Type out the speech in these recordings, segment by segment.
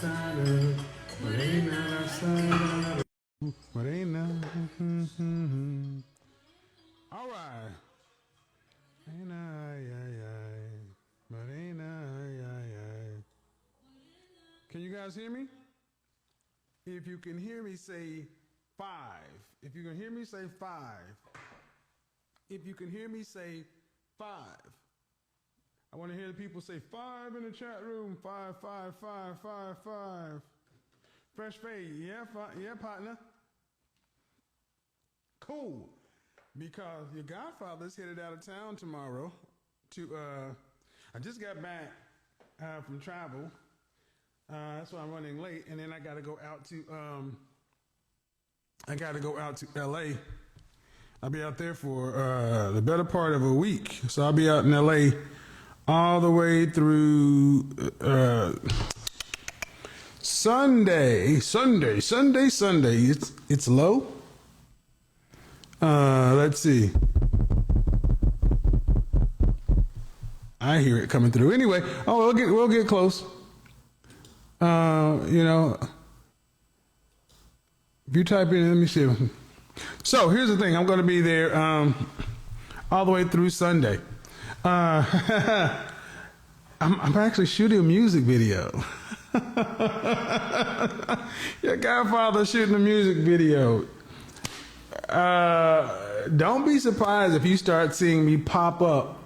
All right. Can you guys hear me? If you can hear me, say 5. If you can hear me, say 5. If you can hear me, say 5. I want to hear the people say 5 in the chat room. 5, 5, 5, 5, 5. Fresh fade. Yeah, partner. Cool. Because your godfather's headed out of town tomorrow to, I just got back from travel. That's why I'm running late. And then I got to go out to LA. I'll be out there for the better part of a week. So I'll be out in LA all the way through Sunday. It's low. Let's see. I hear it coming through. Anyway, we'll get close. If you type in, let me see. So here's the thing. I'm going to be there all the way through Sunday. I'm actually shooting a music video. Your godfather shooting a music video. Don't be surprised if you start seeing me pop up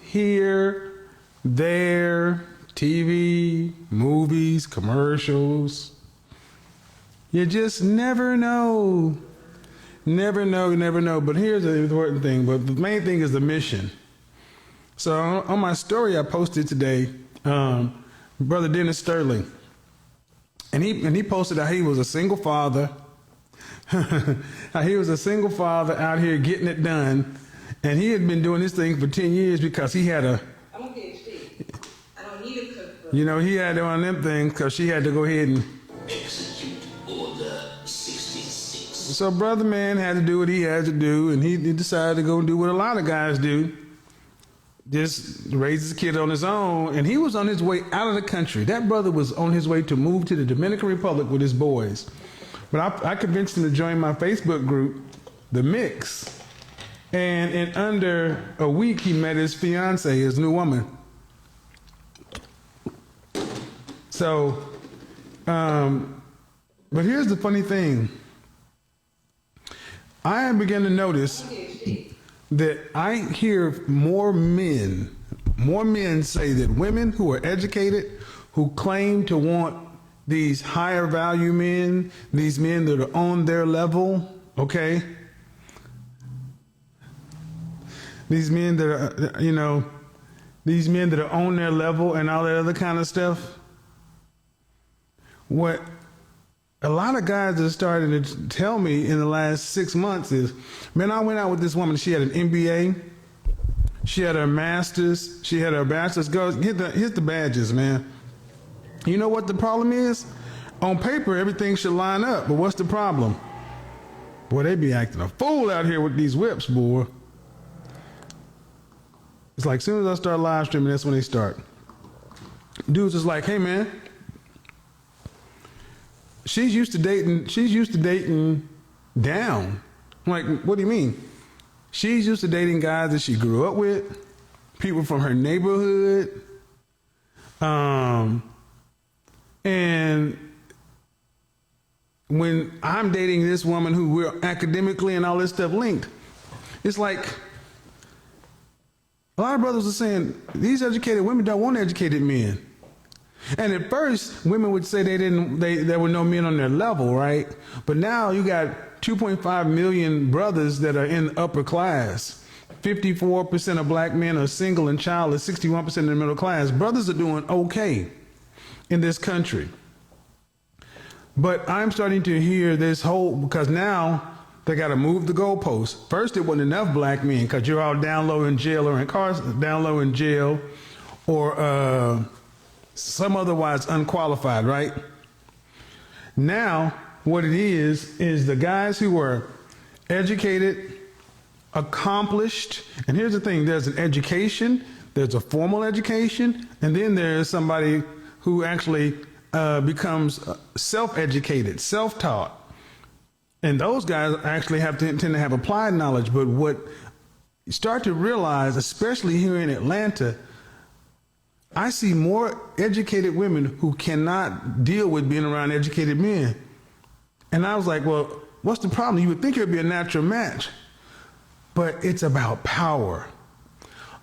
here, there, TV, movies, commercials. You just never know. Never know. But here's the important thing. But the main thing is the mission. So on my story I posted today, Brother Dennis Sterling, and he posted how he was a single father. How he was a single father out here getting it done, and he had been doing this thing for 10 years because he had a. I'm a PhD. I don't need a cookbook. He had one of them things because she had to go ahead and. Execute Order 66. So brother man had to do what he had to do, and he decided to go and do what a lot of guys do. Just raise his kid on his own, and he was on his way out of the country. That brother was on his way to move to the Dominican Republic with his boys. But I convinced him to join my Facebook group, The Mix. And in under a week, he met his fiance, his new woman. So, but here's the funny thing. I began to notice that I hear more men say that women who are educated, who claim to want these higher value men, these men that are on their level, okay? These men that are, these men that are on their level and all that other kind of stuff. What a lot of guys are starting to tell me in the last 6 months is, man, I went out with this woman. She had an MBA. She had her master's. She had her bachelor's. Here's the badges, man. You know what the problem is? On paper, everything should line up, but what's the problem? Boy, they be acting a fool out here with these whips, boy. It's like as soon as I start live streaming, that's when they start. Dudes is like, hey man, she's used to dating down. I'm like, what do you mean? She's used to dating guys that she grew up with, people from her neighborhood, and when I'm dating this woman who we're academically and all this stuff linked, it's like a lot of brothers are saying these educated women don't want educated men. And at first, women would say there were no men on their level, right? But now you got 2.5 million brothers that are in the upper class. 54% of black men are single and childless, 61% in the middle class. Brothers are doing okay in this country. But I'm starting to hear this because now they got to move the goalposts. First, it wasn't enough black men because you're all down low in jail or or some otherwise unqualified, right? Now, what it is the guys who are educated, accomplished, and here's the thing, there's an education, there's a formal education, and then there's somebody who actually becomes self-educated, self-taught. And those guys actually tend to have applied knowledge. But what you start to realize, especially here in Atlanta, I see more educated women who cannot deal with being around educated men. And I was like, well, what's the problem? You would think it would be a natural match. But it's about power.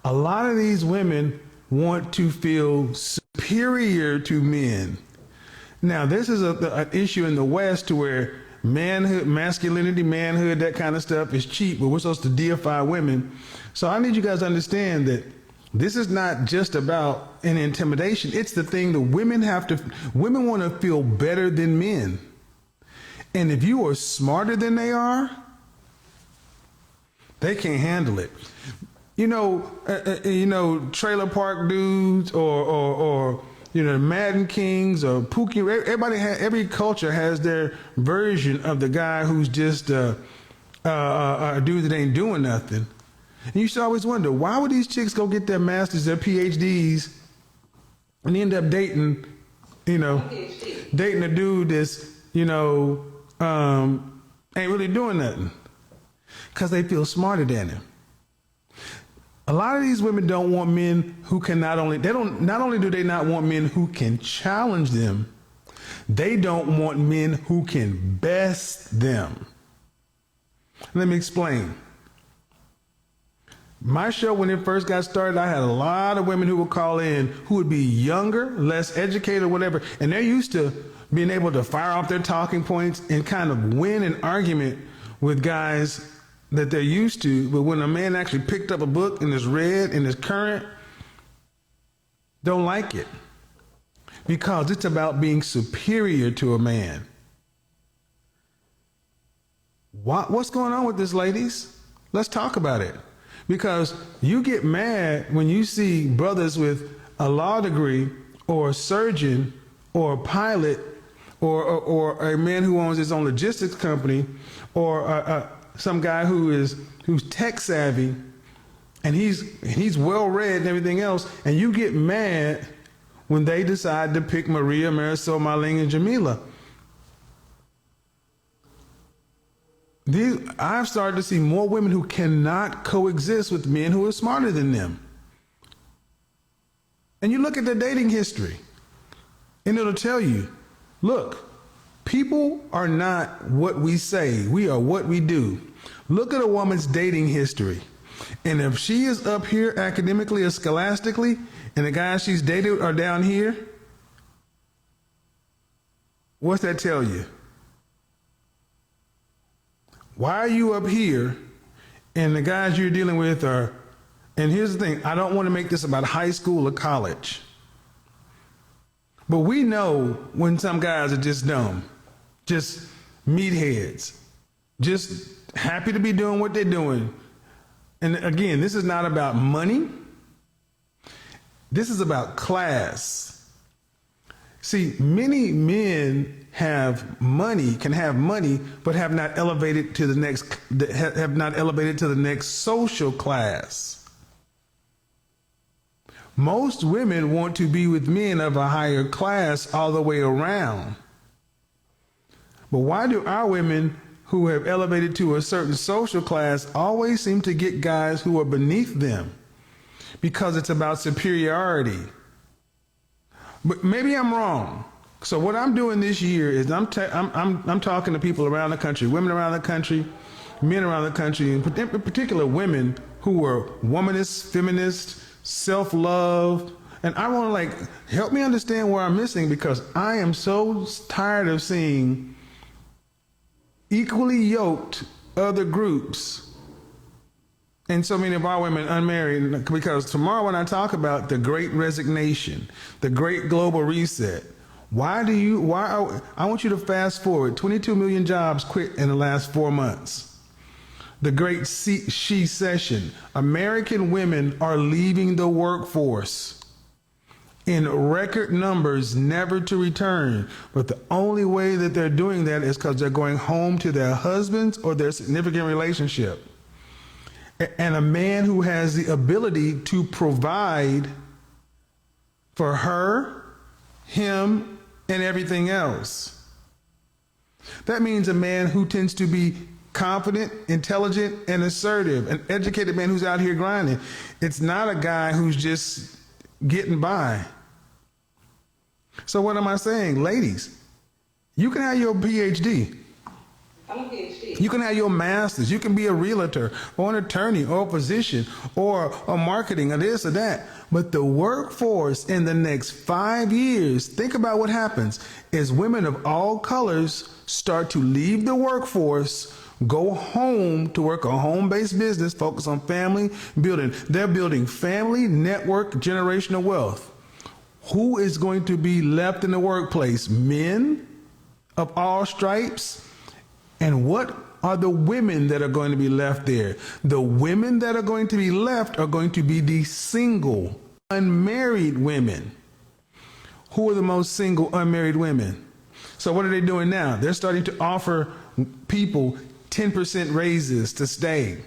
A lot of these women want to feel superior to men. Now, this is an issue in the West to where manhood, masculinity, manhood, that kind of stuff is cheap, but we're supposed to deify women. So I need you guys to understand that this is not just about an intimidation. It's the thing that women want to feel better than men. And if you are smarter than they are, they can't handle it. Trailer park dudes or Madden Kings or Pookie. Every culture has their version of the guy who's just a dude that ain't doing nothing. And you should always wonder, why would these chicks go get their masters, their PhDs, and end up dating a dude that's ain't really doing nothing? Because they feel smarter than him. A lot of these women don't want men who can not only do they not want men who can challenge them, they don't want men who can best them. Let me explain. My show, when it first got started, I had a lot of women who would call in who would be younger, less educated, whatever, and they're used to being able to fire off their talking points and kind of win an argument with guys that they're used to. But when a man actually picked up a book and is read and is current, don't like it, because it's about being superior to a man. What's going on with this, ladies? Let's talk about it. Because you get mad when you see brothers with a law degree or a surgeon or a pilot or a man who owns his own logistics company or some guy who's tech savvy and he's well read and everything else, and you get mad when they decide to pick Maria, Marisol, Marlene, and Jamila. I've started to see more women who cannot coexist with men who are smarter than them. And you look at their dating history, and it'll tell you, look, people are not what we say. We are what we do. Look at a woman's dating history. And if she is up here academically or scholastically, and the guys she's dated are down here, what's that tell you? Why are you up here and the guys you're dealing with are, and here's the thing, I don't want to make this about high school or college, but we know when some guys are just dumb, just meatheads, just happy to be doing what they're doing. And again, this is not about money. This is about class. See, many men can have money, but have not elevated to the next social class. Most women want to be with men of a higher class all the way around. But why do our women who have elevated to a certain social class always seem to get guys who are beneath them? Because it's about superiority. But maybe I'm wrong. So what I'm doing this year is I'm talking to people around the country, women around the country, men around the country, and in particular women who are womanists, feminists, self-love. And I want to help me understand where I'm missing, because I am so tired of seeing equally yoked other groups and so many of our women unmarried. Because tomorrow when I talk about the Great Resignation, the Great Global Reset, I want you to fast forward. 22 million jobs quit in the last 4 months. The Great She-Cession. American women are leaving the workforce in record numbers, never to return. But the only way that they're doing that is because they're going home to their husbands or their significant relationship. And a man who has the ability to provide for her, him, and everything else. That means a man who tends to be confident, intelligent, and assertive, an educated man who's out here grinding. It's not a guy who's just getting by. So what am I saying? Ladies, you can have your PhD. I'm a PhD. You can have your master's. You can be a realtor or an attorney or a physician or a marketing or this or that. But the workforce in the next 5 years, think about what happens is women of all colors start to leave the workforce, go home to work a home-based business, focus on family building. They're building family, network, generational wealth. Who is going to be left in the workplace? Men of all stripes? And what are the women that are going to be left there? The women that are going to be left are going to be the single, unmarried women. Who are the most single, unmarried women? So what are they doing now? They're starting to offer people 10% raises to stay.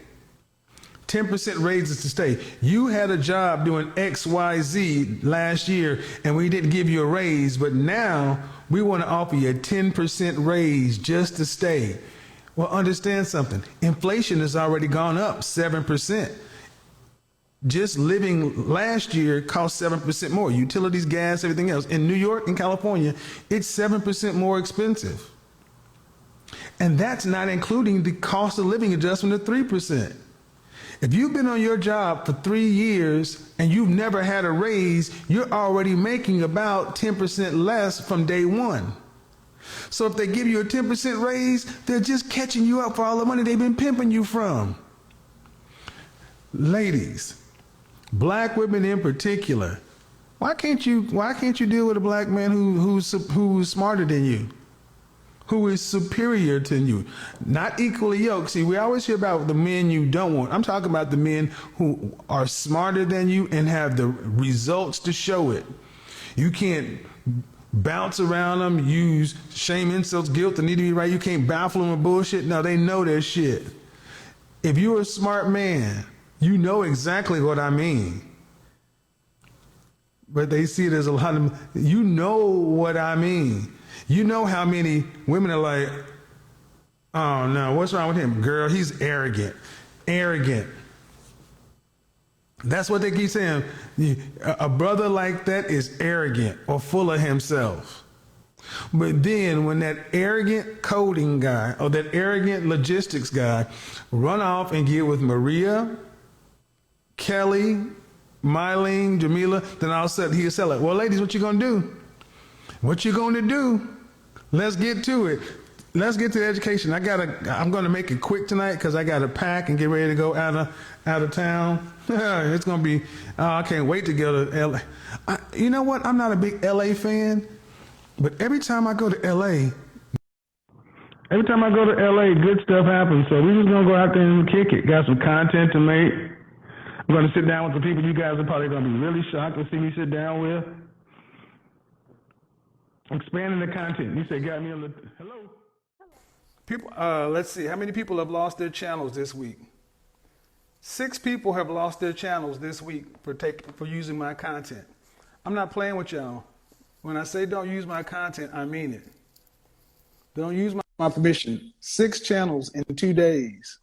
10% raises to stay. You had a job doing XYZ last year and we didn't give you a raise, but now we want to offer you a 10% raise just to stay. Well, understand something. Inflation has already gone up 7%. Just living last year cost 7% more. Utilities, gas, everything else. In New York and California, it's 7% more expensive. And that's not including the cost of living adjustment of 3%. If you've been on your job for 3 years and you've never had a raise, you're already making about 10% less from day one. So if they give you a 10% raise, they're just catching you up for all the money they've been pimping you from. Ladies, black women in particular, why can't you deal with a black man who's smarter than you? Who is superior to you, not equally yoked. See, we always hear about the men you don't want. I'm talking about the men who are smarter than you and have the results to show it. You can't bounce around them, use shame, insults, guilt, and need to be right. You can't baffle them with bullshit. No, they know their shit. If you're a smart man, you know exactly what I mean. But they see there's a lot of, you know what I mean. You know how many women are like, oh no, what's wrong with him? Girl, he's arrogant. Arrogant. That's what they keep saying. A brother like that is arrogant or full of himself. But then when that arrogant coding guy or that arrogant logistics guy run off and get with Maria, Kelly, Mylene, Jamila, then all of a sudden he'll sell it. Well, ladies, what you gonna do? What you gonna do? Let's get to it. Let's get to the education. I'm gonna make it quick tonight because I gotta pack and get ready to go out of town. It's gonna be. I can't wait to go to LA. You know what? I'm not a big LA fan, but every time I go to LA, good stuff happens. So we're just gonna go out there and kick it. Got some content to make. I'm gonna sit down with the people you guys are probably gonna be really shocked to see me sit down with. Expanding the content. You said got me on the hello. People, let's see. How many people have lost their channels this week? 6 people have lost their channels this week for using my content. I'm not playing with y'all. When I say don't use my content, I mean it. Don't use my permission. 6 channels in 2 days.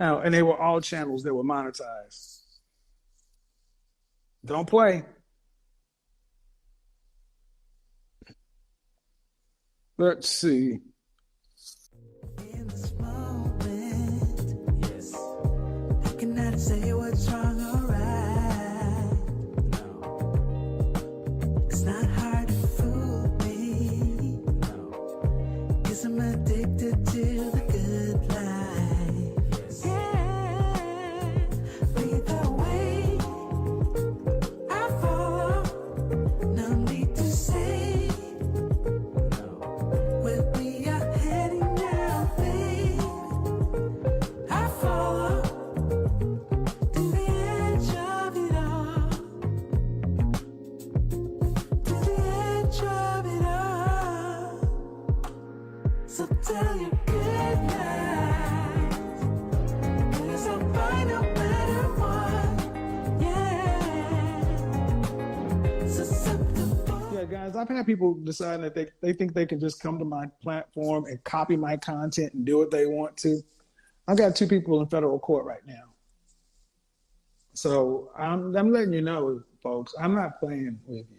Now, and they were all channels that were monetized. Don't play. Let's see. In this moment, yes, I cannot say what's wrong or right. No, it's not hard to fool me. No, 'cause I'm addicted to the good life. Yes. Yeah, lead the way. I follow. No need to say. We are I've had people decide that they think they can just come to my platform and copy my content and do what they want to. I've got 2 people in federal court right now. So I'm letting you know, folks, I'm not playing with you.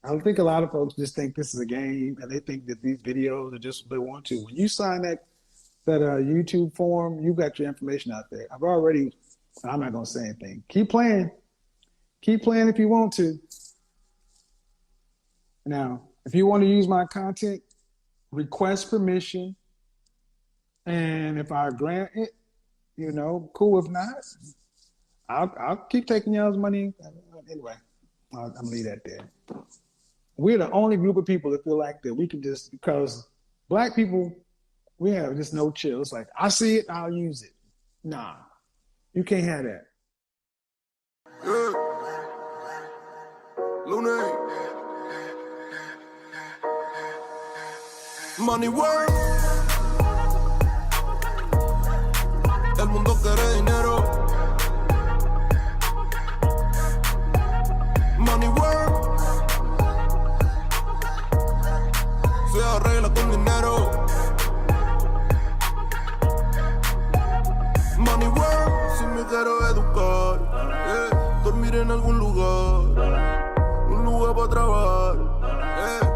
I think a lot of folks just think this is a game and they think that these videos are just what they want to. When you sign that YouTube form, you've got your information out there. I'm not going to say anything. Keep playing. Keep playing if you want to. Now, if you want to use my content, request permission. And if I grant it, cool. If not, I'll keep taking y'all's money. Anyway, I'm going to leave that there. We're the only group of people that feel like that we can just, because Black people, we have just no chill. It's like, I see it, I'll use it. Nah, you can't have that. Yeah. Lunes. Money work. El mundo quiere dinero. Money work. Se arregla con dinero. Money work. Si me quiero educar, dormir en algún lugar, un lugar para trabajar,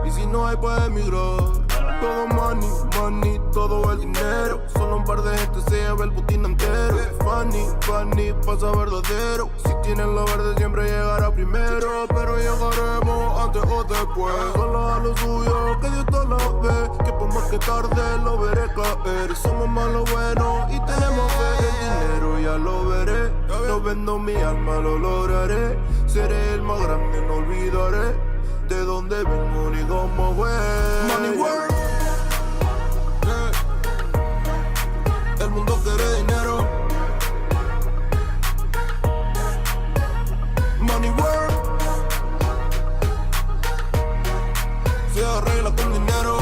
y si no hay para emigrar. Todo money, money, todo el dinero. Solo un par de gente se lleva el botín entero. Funny, funny, pasa verdadero. Si tienen lo verde siempre llegará primero. Pero llegaremos antes o después. Solo a lo suyo, que Dios todo lo ve. Que por más que tarde lo veré caer. Somos más lo bueno y tenemos fe. El dinero ya lo veré. No vendo mi alma, lo lograré. Seré el más grande, no olvidaré de dónde vengo ni cómo fue. Money work. El mundo quiere dinero. Money work. Se arregla con dinero.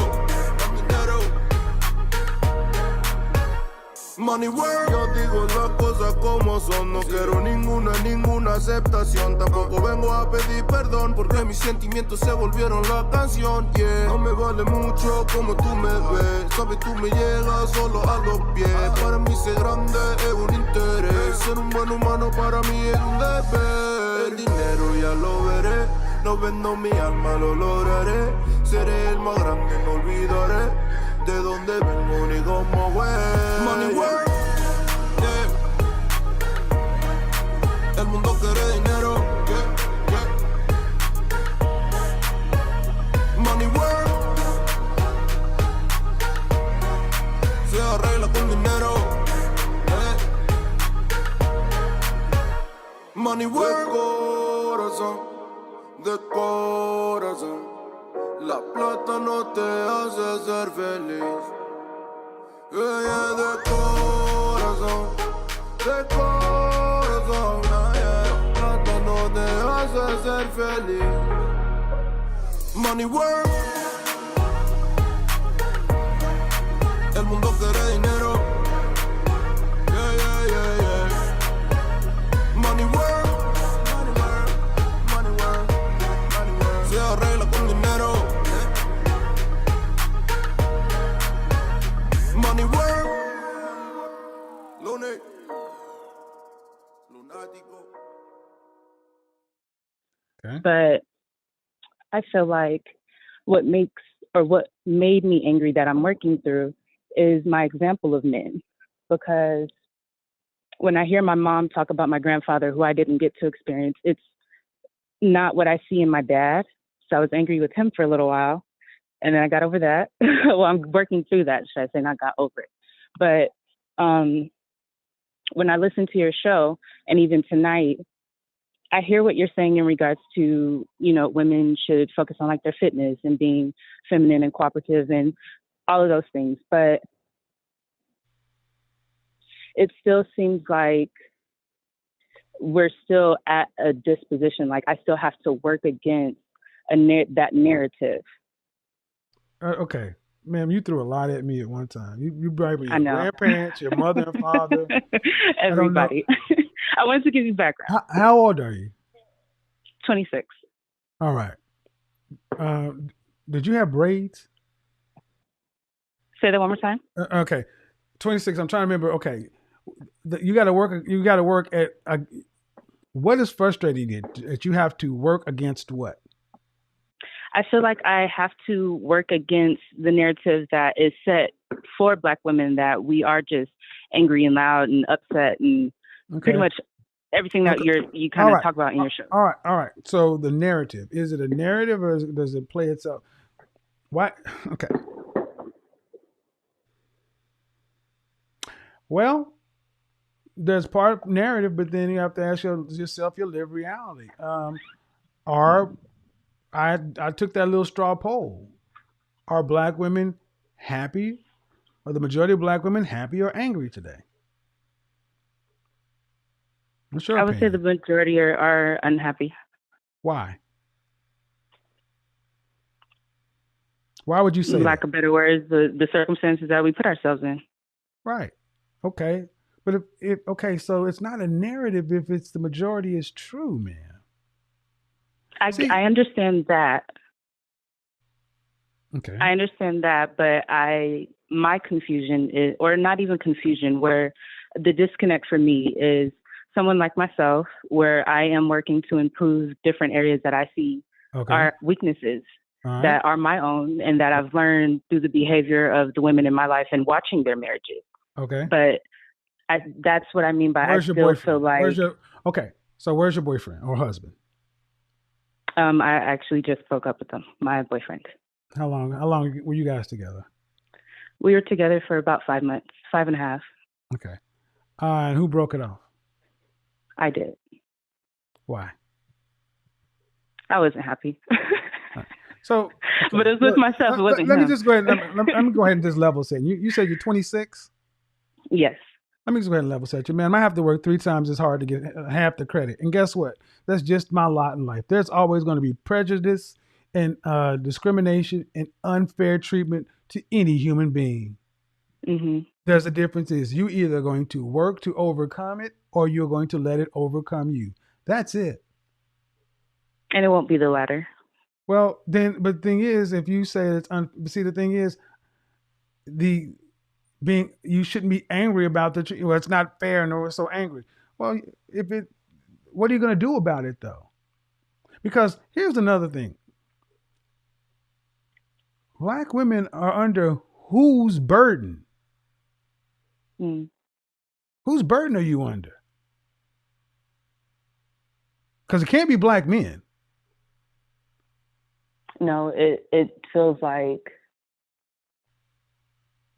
Money work. Yo digo las cosas como son. No quiero ninguna aceptación. Tampoco vengo a pedir perdón porque mis sentimientos se volvieron la canción. Yeah. No me vale mucho como tú me ves. Sabes, tú me llegas solo a los pies. Para mí ser grande es un interés. Ser un buen humano para mí es un deber. El dinero ya lo veré. No vendo mi alma, lo lograré. Seré el más grande, no olvidaré de dónde vengo ni cómo fue. Money work. Yeah. El mundo quiere dinero. Yeah, yeah. Money work. Se arregla con dinero. Yeah. Money work. De corazón. La plata no te hace ser feliz. Yeah, de corazón. De corazón. La plata no te hace ser feliz. Money work. El mundo quiere dinero. Yeah, yeah, yeah, yeah. Money work. Money work. Money work. Money work. Se arregla con dinero. Money work. Lunes. Lunático. Okay. But I feel like what made me angry that I'm working through is my example of men. Because when I hear my mom talk about my grandfather, who I didn't get to experience, it's not what I see in my dad. So I was angry with him for a little while. And then I got over that. Well, I'm working through that, should I say, not got over it. But when I listen to your show, and even tonight, I hear what you're saying in regards to, women should focus on like their fitness and being feminine and cooperative and all of those things. But it still seems like we're still at a disposition. Like I still have to work against that narrative. Okay, ma'am, you threw a lot at me at one time. You brought me your I know. grandparents, your mother and father. Everybody. I wanted to give you background. How old are you? 26. All right. Uh, did you have braids? Say that one more time. Okay, 26. I'm trying to remember. Okay, you got to work. You got to work at what is frustrating you that you have to work against what? I feel like I have to work against the narrative that is set for Black women that we are just angry and loud and upset and pretty Okay. much everything that Okay. you kind All of right. talk about in your show. All right. All right. So the narrative, is it a narrative or does it play itself? Why? Okay. Well, there's part narrative, but then you have to ask yourself your lived reality. Are I took that little straw poll. Are Black women happy? Are the majority of Black women happy or angry today? What's your I would say the opinion? majority are unhappy. Why? Why would you say Lack that? of better words, the circumstances that we put ourselves in. Right. Okay. But if okay, so it's not a narrative if it's the majority is true, man. See, I understand that. okay. I understand that, but my confusion is, or not even confusion, where the disconnect for me is someone like myself, where I am working to improve different areas that I see Okay. are weaknesses All right. that are my own and that I've learned through the behavior of the women in my life and watching their marriages. Okay. But that's what I mean by I Where's your still feel boyfriend? Where's like your okay? So where's your boyfriend or husband? I actually just broke up with them, my boyfriend. How long? How long were you guys together? We were together for about 5 months, 5.5. Okay. And who broke it off? I did. Why? I wasn't happy. So, But okay. it was with myself. It wasn't Let me him. just go ahead. Let me go ahead and just level set. You said you're 26. Yes. Let me just go ahead and level set you, man. I might have to work 3 times as hard to get half the credit. And guess what? That's just my lot in life. There's always going to be prejudice and discrimination and unfair treatment to any human being. Mhm. There's a difference is you either going to work to overcome it or you're going to let it overcome you. That's it. And it won't be the latter. Well, then, but the thing is, if you say see, the thing is, the being you shouldn't be angry about well, it's not fair, nor it's so angry. Well, if it, what are you going to do about it though? Because here's another thing: Black women are under whose burden? Mm. Whose burden are you under? Because it can't be Black men. No, it feels like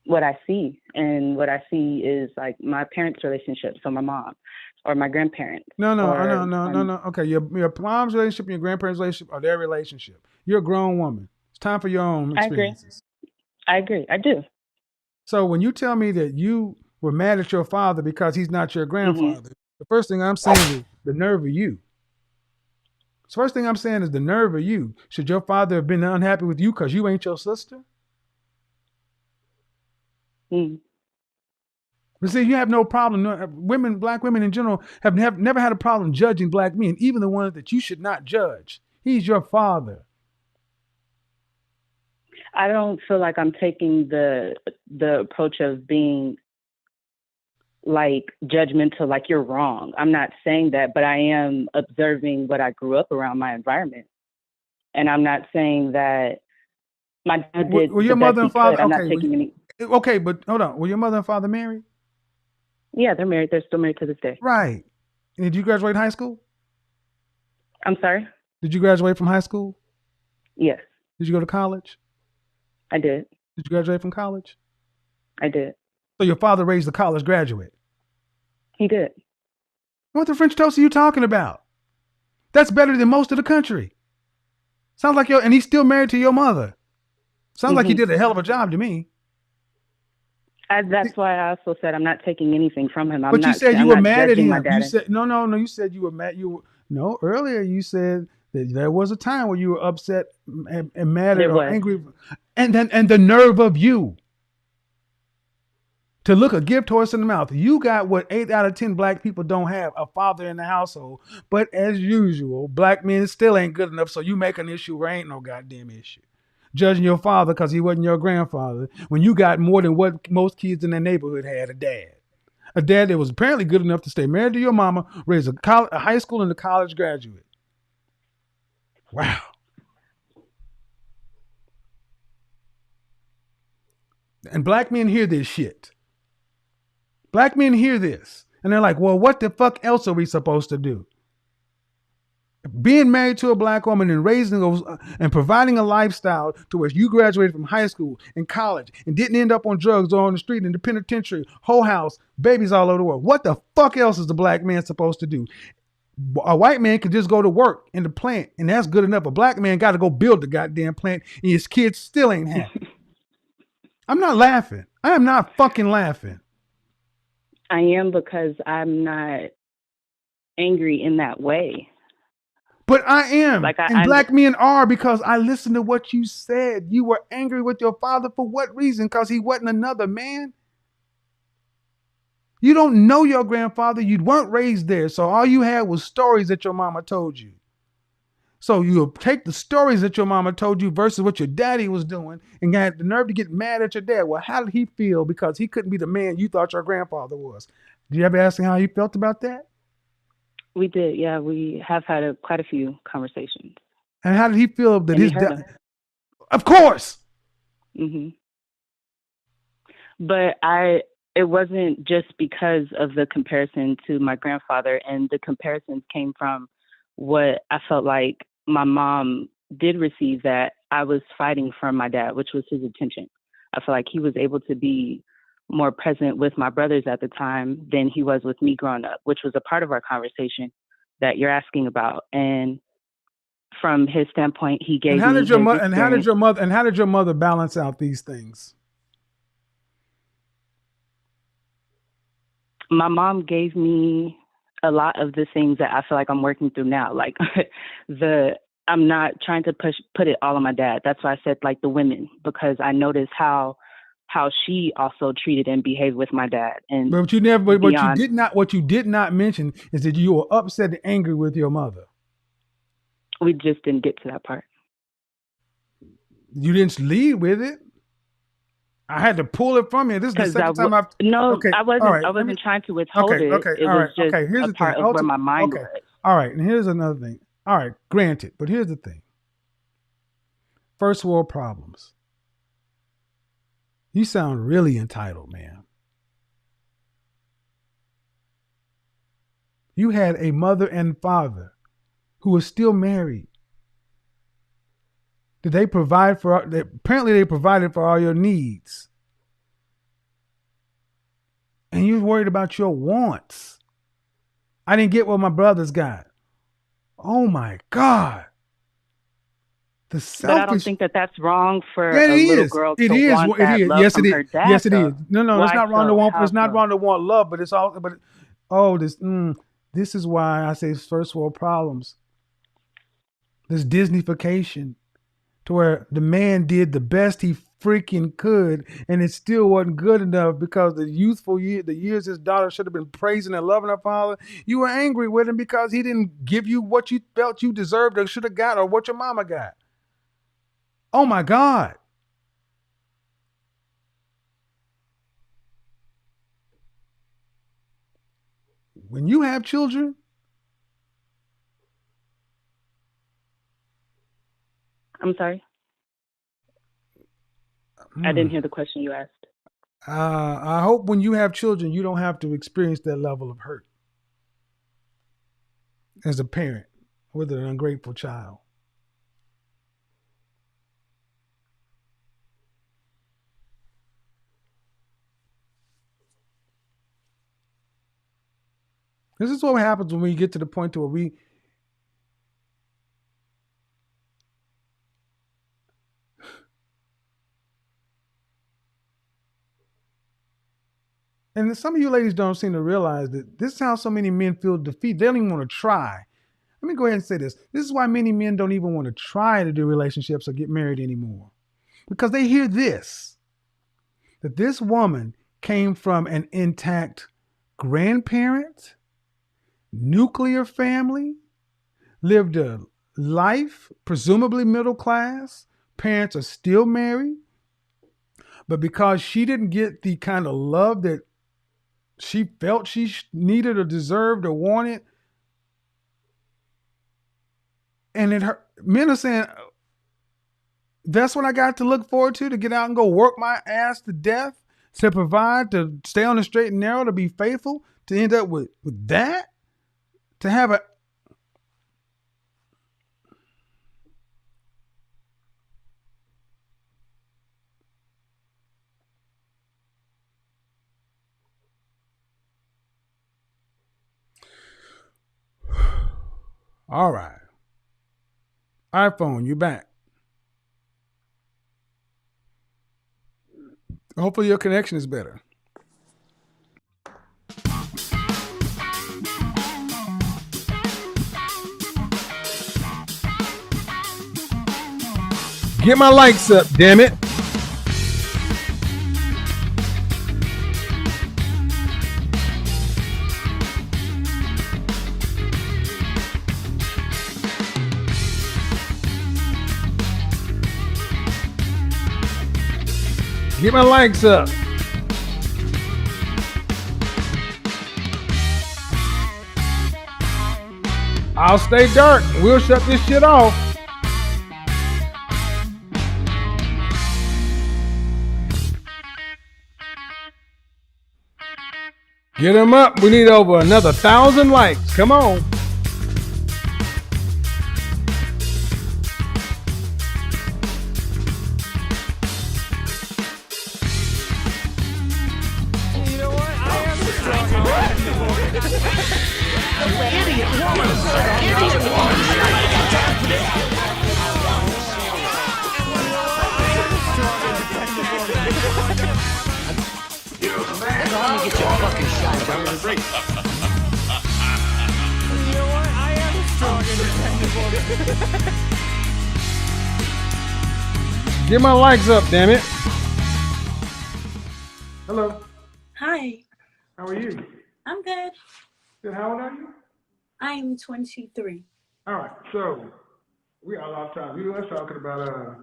what I see, and what I see is like my parents' relationship, so my mom or my grandparents No, no, or no. Okay, your mom's relationship and your grandparents' relationship are their relationship. You're a grown woman. It's time for your own I agree. experiences. I agree. I do. So when you tell me that you were mad at your father because he's not your Mhm. grandfather, the first thing I'm saying is the nerve of you. The first thing I'm saying is the nerve of you. Should your father have been unhappy with you because you ain't your sister? Mm. But see, you have no problem. Women, Black women in general, have never had a problem judging Black men, even the ones that you should not judge. He's your father. I don't feel like I'm taking the approach of being like judgmental, like you're wrong. I'm not saying that, but I am observing what I grew up around, my environment. And I'm not saying that my dad did Were the your best mother he and father could. I'm not okay? taking any. Okay, but hold on. Were your mother and father married? Yeah, they're married. They're still married to this day. Right. And did you graduate high school? I'm sorry? Did you graduate from high school? Yes, Did you go to college? I did. Did you graduate from college? I did. So your father raised a college graduate. He did. What the French toast are you talking about? That's better than most of the country. Sounds like and he's still married to your mother. Sounds like he did a hell of a job to me. That's why I also said I'm not taking anything from him. But you said you I'm were not mad at judging my him. You dad. said no. You said you were mad. No. Earlier you said that there was a time where you were upset and mad at There or was. angry, and the nerve of you. to look a gift horse in the mouth. You got what 8 out of 10 black people don't have, a father in the household. But as usual, black men still ain't good enough, so you make an issue where ain't no goddamn issue. Judging your father because he wasn't your grandfather when you got more than what most kids in their neighborhood had, a dad. A dad that was apparently good enough to stay married to your mama, raise a high school and a college graduate. Wow. And black men hear this shit. Black men hear this. And they're like, well, what the fuck else are we supposed to do? Being married to a black woman and raising those and providing a lifestyle to where you graduated from high school and college and didn't end up on drugs or on the street in the penitentiary, whole house, babies all over the world. What the fuck else is the black man supposed to do? A white man could just go to work in the plant and that's good enough. A black man got to go build the goddamn plant and his kids still ain't happy. I'm not laughing. I am not fucking laughing. I am, because I'm not angry in that way. But I am. Like and black men are, because I listened to what you said. You were angry with your father for what reason? Because he wasn't another man. You don't know your grandfather. You weren't raised there. So all you had was stories that your mama told you. So you take the stories that your mama told you versus what your daddy was doing and got the nerve to get mad at your dad. Well, how did he feel because he couldn't be the man you thought your grandfather was? Did you ever ask him how he felt about that? We did. Yeah, we have had quite a few conversations. And how did he feel that And his dad? Of course. Mm-hmm. But it wasn't just because of the comparison to my grandfather, and the comparisons came from what I felt like my mom did receive that I was fighting from my dad, which was his attention. I feel like he was able to be more present with my brothers at the time than he was with me growing up, which was a part of our conversation that you're asking about. And from his standpoint, he gave me his experience. And how did your mother balance out these things? My mom gave me a lot of the things that I feel like I'm working through now. Like I'm not trying to put it all on my dad. That's why I said like the women, because I noticed how she also treated and behaved with my dad. And what you did not mention is that you were upset and angry with your mother. We just didn't get to that part. You didn't lead with it. I had to pull it from you. This is the second time I've... No, okay. I wasn't. Right. I wasn't trying to withhold it. Okay. It all was right. just Here's a part of where my mind was. All right. And here's another thing. All right. Granted. But here's the thing. First world problems. You sound really entitled, man. You had a mother and father who were still married. Did they provide for? Apparently, they provided for all your needs, and you worried about your wants. I didn't get what my brothers got. Oh my God! The selfish. But I don't think that that's wrong for a little girl to want that love from her dad. Yes, it is. No, it's not wrong to want. It's not so? wrong to want love, but it's all. But this is why I say it's first world problems. This Disneyfication, to where the man did the best he freaking could, and it still wasn't good enough because the years his daughter should have been praising and loving her father, you were angry with him because he didn't give you what you felt you deserved or should have got, or what your mama got. Oh my God. When you have children, I'm sorry. I didn't hear the question you asked. I hope when you have children, you don't have to experience that level of hurt as a parent with an ungrateful child. This is what happens when we get to the point to where we and some of you ladies don't seem to realize that this is how so many men feel defeat. They don't even want to try. Let me go ahead and say this. This is why many men don't even want to try to do relationships or get married anymore. Because they hear this, that this woman came from an intact grandparent, nuclear family, lived a life, presumably middle class. Parents are still married. But because she didn't get the kind of love that she felt she needed or deserved or wanted, and men are saying, that's what I got to look forward to get out and go work my ass to death, to provide, to stay on the straight and narrow, to be faithful, to end up with that, to have a. All right. iPhone, you back. Hopefully your connection is better. Get my likes up, damn it. Get my likes up. I'll stay dark. We'll shut this shit off. Get them up. We need over another 1,000 likes. Come on. Get my likes up, damn it. Hello. Hi, How are you? I'm good. Good. How old are you? I'm 23. All right. So we are off time. We were talking about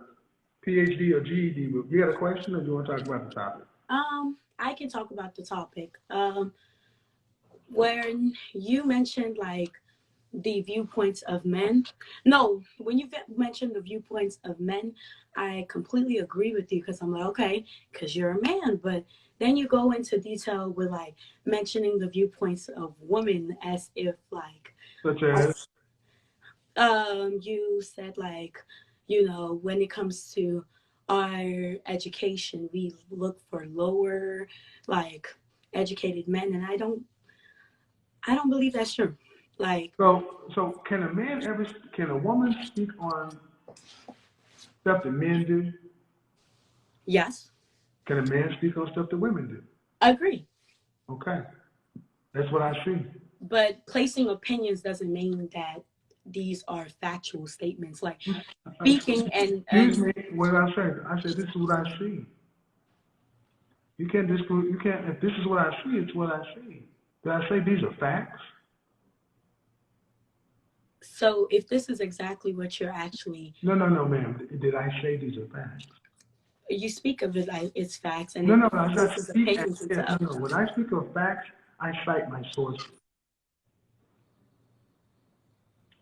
PhD or GED. But you got a question, or do you want to talk about the topic? I can talk about the topic. When you mentioned like the viewpoints of men, no, when you mentioned the viewpoints of men, I completely agree with you because I'm like, okay, because you're a man, but then you go into detail with like mentioning the viewpoints of women as if like, Such as? you said like, you know, when it comes to our education, we look for lower, like educated men, and I don't believe that's true. Like, So can a woman speak on stuff that men do? yes, Can a man speak on stuff that women do? I agree. Okay. That's what I see. But placing opinions doesn't mean that these are factual statements. Like speaking Excuse me, what did I say? I said, this is what I see. You can't disprove, if this is what I see, it's what I see. Did I say these are facts? so if this is exactly what you're actually, No, ma'am. Did I say these are facts? you speak of it like it's facts, and No, it I places speak opinions into others. When I speak of facts, I cite my sources.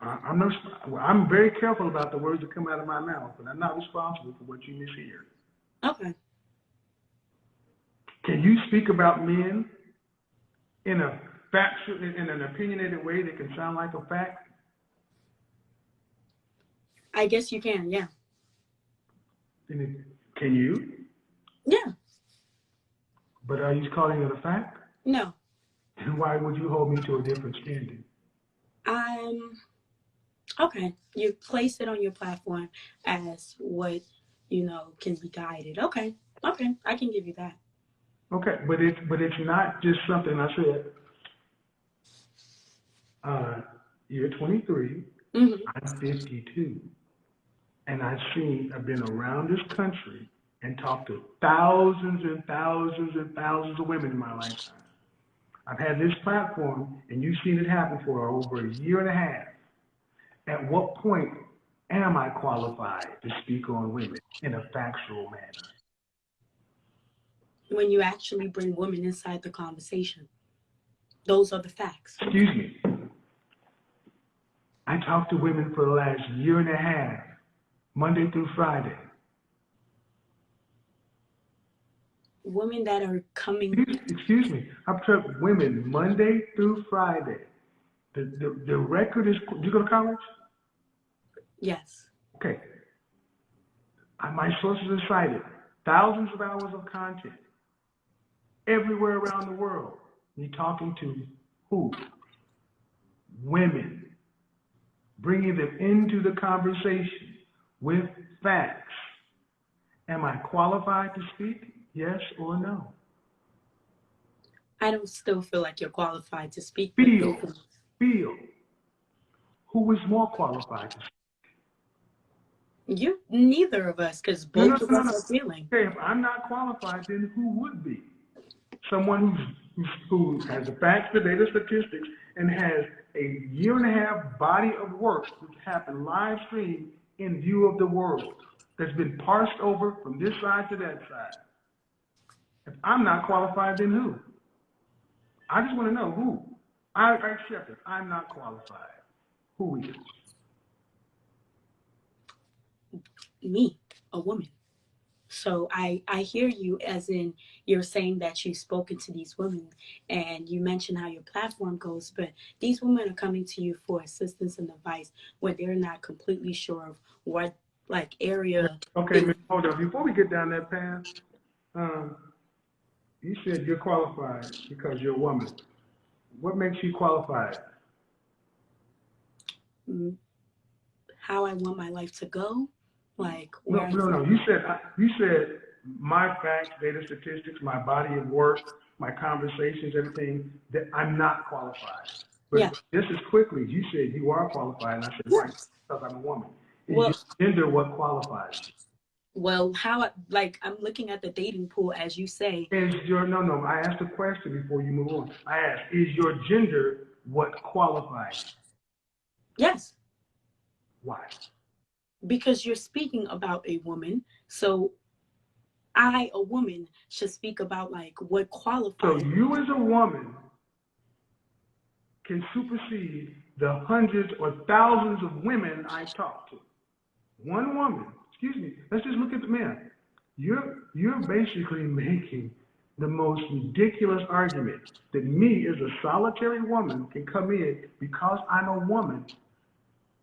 I'm very careful about the words that come out of my mouth, but I'm not responsible for what you mishear. Okay. Can you speak about men in a factual, in an opinionated way that can sound like a fact? I guess you can, yeah. Can you? Yeah. But are you calling it a fact? No. And why would you hold me to a different standard? Okay. You place it on your platform as what, you know, can be guided. Okay. I can give you that. Okay, but it's not just something I said. You're 23. Mm-hmm. I'm 52, and I've been around this country and talked to thousands and thousands and thousands of women in my lifetime. I've had this platform, and you've seen it happen for over a year and a half. At what point am I qualified to speak on women in a factual manner? When you actually bring women inside the conversation. Those are the facts. Excuse me. I talked to women for the last year and a half, Monday through Friday. Women that are coming. Excuse me. I've talked to women Monday through Friday. The record is, do you go to college? Yes. Okay. My sources are cited. Thousands of hours of content. Everywhere around the world. You're talking to who? Women. Bringing them into the conversation with facts. Am I qualified to speak? Yes or no? I don't still feel like you're qualified to speak. Feel. Who is more qualified to speak? You, neither of us, because both of us are feeling. Okay, if I'm not qualified, then who would be? Someone who has the facts, the data, statistics, and has a year and a half body of work that's happened live stream in view of the world, that's been parsed over from this side to that side. If I'm not qualified, then who? I just want to know who. I accept it. I'm not qualified. Who is? Me, a woman. So I hear you, as in you're saying that you've spoken to these women and you mentioned how your platform goes, but these women are coming to you for assistance and advice when they're not completely sure of what area. Okay, hold on. Before we get down that path, you said you're qualified because you're a woman. What makes you qualified? How I want my life to go. No. You said my facts, data, statistics, my body of work, my conversations, everything, that I'm not qualified. But just as quickly, you said you are qualified, and I said, why? Because I'm a woman. Is your gender what qualifies? Well, I'm looking at the dating pool, as you say. No, I asked a question before you move on. I asked, is your gender what qualifies? Yes. Why? Because you're speaking about a woman, so I, a woman, should speak about what qualifies. So you as a woman can supersede the hundreds or thousands of women I talk to. One woman, excuse me, let's just look at the men. You're basically making the most ridiculous argument that me as a solitary woman can come in because I'm a woman.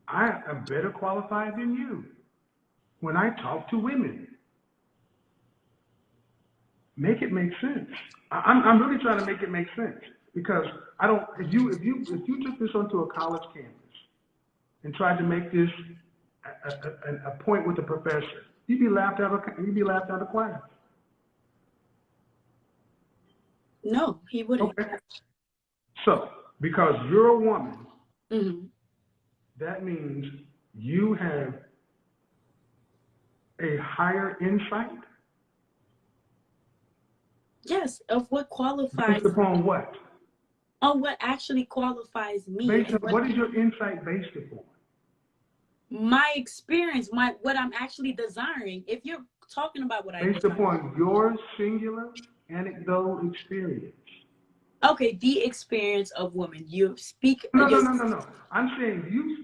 I am better qualified than you when I talk to women. Make it make sense. I'm really trying to make it make sense because I don't. If you took this onto a college campus and tried to make this a point with the professor, you'd be laughed out of class. No, he wouldn't. Okay. So because you're a woman. Mm-hmm. That means you have a higher insight? Yes, of what qualifies. Based upon what? On what actually qualifies me. What is your insight based upon? My experience, what I'm actually desiring. If you're talking about what I based upon your singular anecdotal experience. Okay, the experience of women. You speak. No. I'm saying you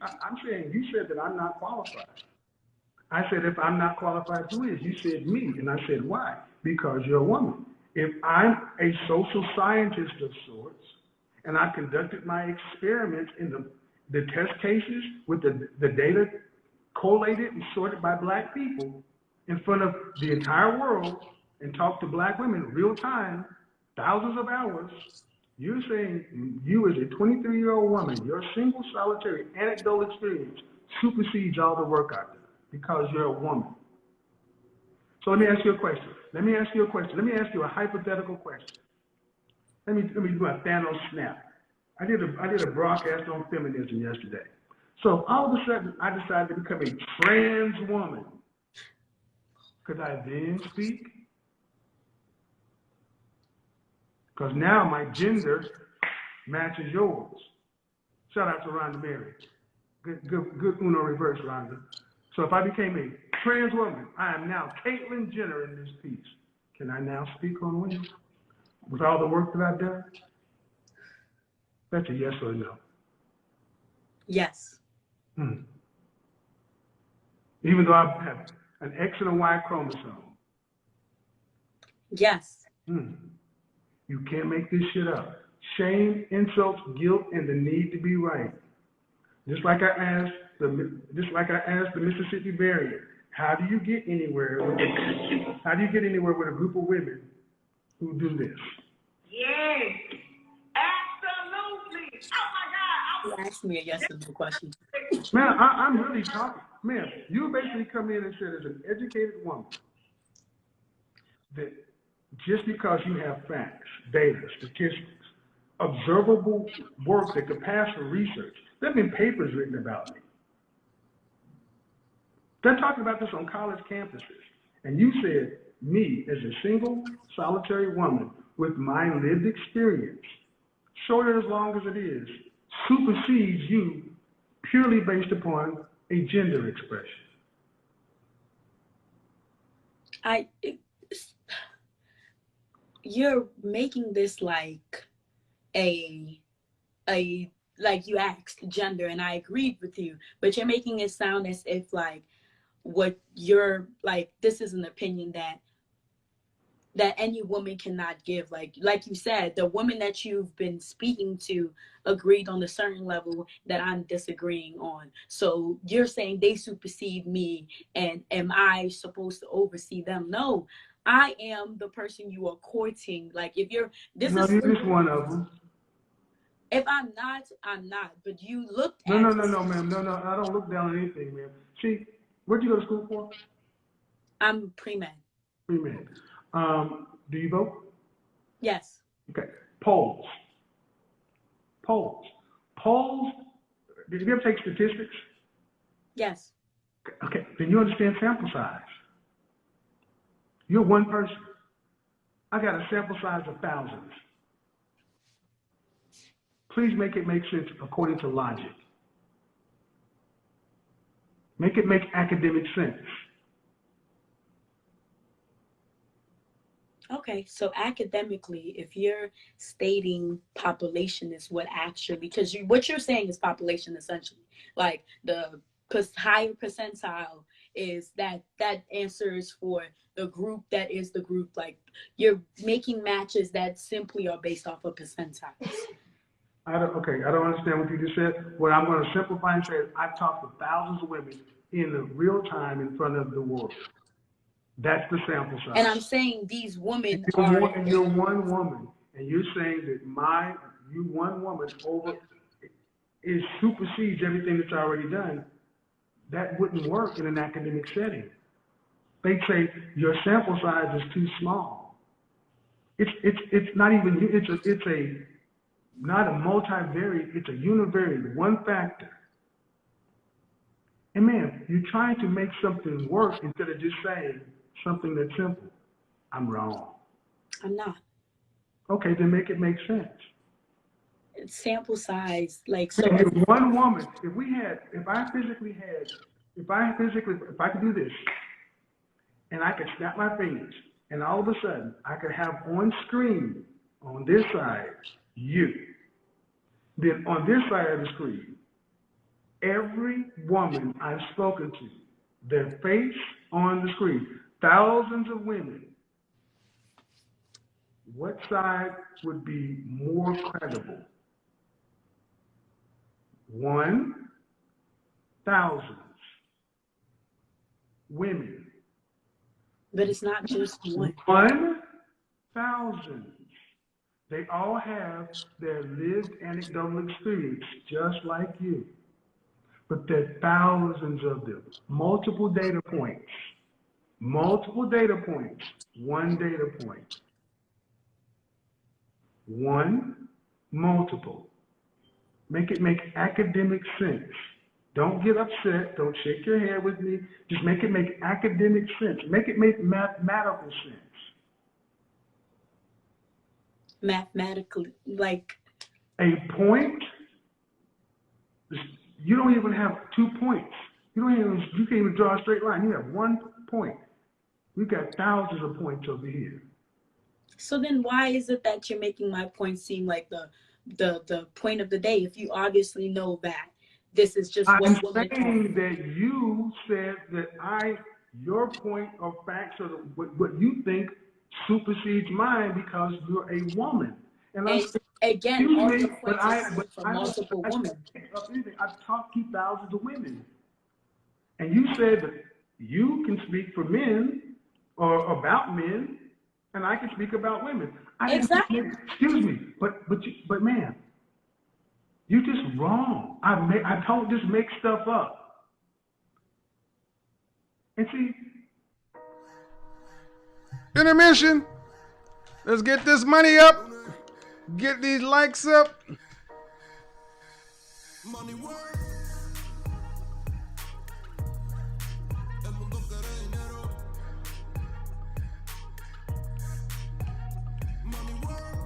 said that I'm not qualified. I said if I'm not qualified, who is? You said me, and I said why? Because you're a woman. If I'm a social scientist of sorts, and I conducted my experiments in the test cases with the data collated and sorted by black people in front of the entire world, and talked to black women real time, thousands of hours. You're saying you as a 23-year-old woman, your single solitary anecdotal experience supersedes all the work I've done because you're a woman. So let me ask you a question. Let me ask you a hypothetical question. Let me do a Thanos snap. I did a broadcast on feminism yesterday. So all of a sudden I decided to become a trans woman. Could I then speak? Because now my gender matches yours. Shout out to Rhonda Berry. Good Uno reverse, Rhonda. So if I became a trans woman, I am now Caitlyn Jenner in this piece. Can I now speak on women? With all the work that I've done? That's a yes or a no. Yes. Even though I have an X and a Y chromosome. Yes. You can't make this shit up. Shame, insults, guilt, and the need to be right. Just like I asked the Mississippi barrier, how do you get anywhere? How do you get anywhere with a group of women who do this? Yes, absolutely. Oh my God. You asked me a yes or no question. Man, I'm really talking. Man, you basically come in and said as an educated woman that just because you have facts, data, statistics, observable work that could pass for research, there have been papers written about me. They're talking about this on college campuses. And you said, me as a single, solitary woman with my lived experience, short or as long as it is, supersedes you purely based upon a gender expression. You're making this like a like you asked gender, and I agreed with you, but you're making it sound as if like what you're like, this is an opinion that any woman cannot give. Like you said, the woman that you've been speaking to agreed on a certain level that I'm disagreeing on. So you're saying they supersede me, and am I supposed to oversee them? No, I am the person you are courting. Like if you're, this No, is you're just one of them. If I'm not, I'm not. But you looked No, at ma'am. No, I don't look down on anything, ma'am. See, where'd you go to school for? I'm pre-med. Pre-med. Do you vote? Yes. Okay. Polls. Did you ever take statistics? Yes. Okay. Then you understand sample size. You're one person. I got a sample size of thousands. Please make it make sense according to logic. Make it make academic sense. Okay, so academically, if you're stating population is what actually, because what you're saying is population essentially, like the higher percentile is that answers for the group that is the group. Like you're making matches that simply are based off of percentiles. I don't understand what you just said. What I'm going to simplify and say is I've talked to thousands of women in the real time in front of the world. That's the sample size. And I'm saying these women you're one woman, and you're saying that you one woman supersedes everything that's already done. That wouldn't work in an academic setting. They'd say your sample size is too small. It's not even it's not a multivariate, it's a univariate, one factor. And man, you're trying to make something work instead of just saying something that's simple. I'm wrong. I'm not. Okay, then make it make sense. Sample size, like so. If one woman, if I could do this, and I could snap my fingers, and all of a sudden I could have on screen on this side you. Then on this side of the screen, every woman I've spoken to, their face on the screen, thousands of women, what side would be more credible? 1,000 women. But it's not just one. 1,000. They all have their lived anecdotal experience, just like you. But there are thousands of them. Multiple data points. One data point. One, multiple. Make it make academic sense. Don't get upset. Don't shake your head with me. Just make it make academic sense. Make it make mathematical sense. Mathematically, like, A point, you don't even have 2 points. You can't even draw a straight line. You have 1 point. We've got thousands of points over here. so then why is it that you're making my point seem like the point of the day if you obviously know that this is just I'm what women saying that you said that your point of facts or what you think supersedes mine because you're a woman. And I'm And saying, again, excuse all me, your points are coming from multiple women. I've talked to thousands of women. And you said that you can speak for men or about men, and I can speak about women. Exactly. Excuse me, but ma'am, you're just wrong. I don't just make stuff up. And see, intermission. Let's get this money up. Get these likes up. Money work. El mundo quiere dinero. Money work.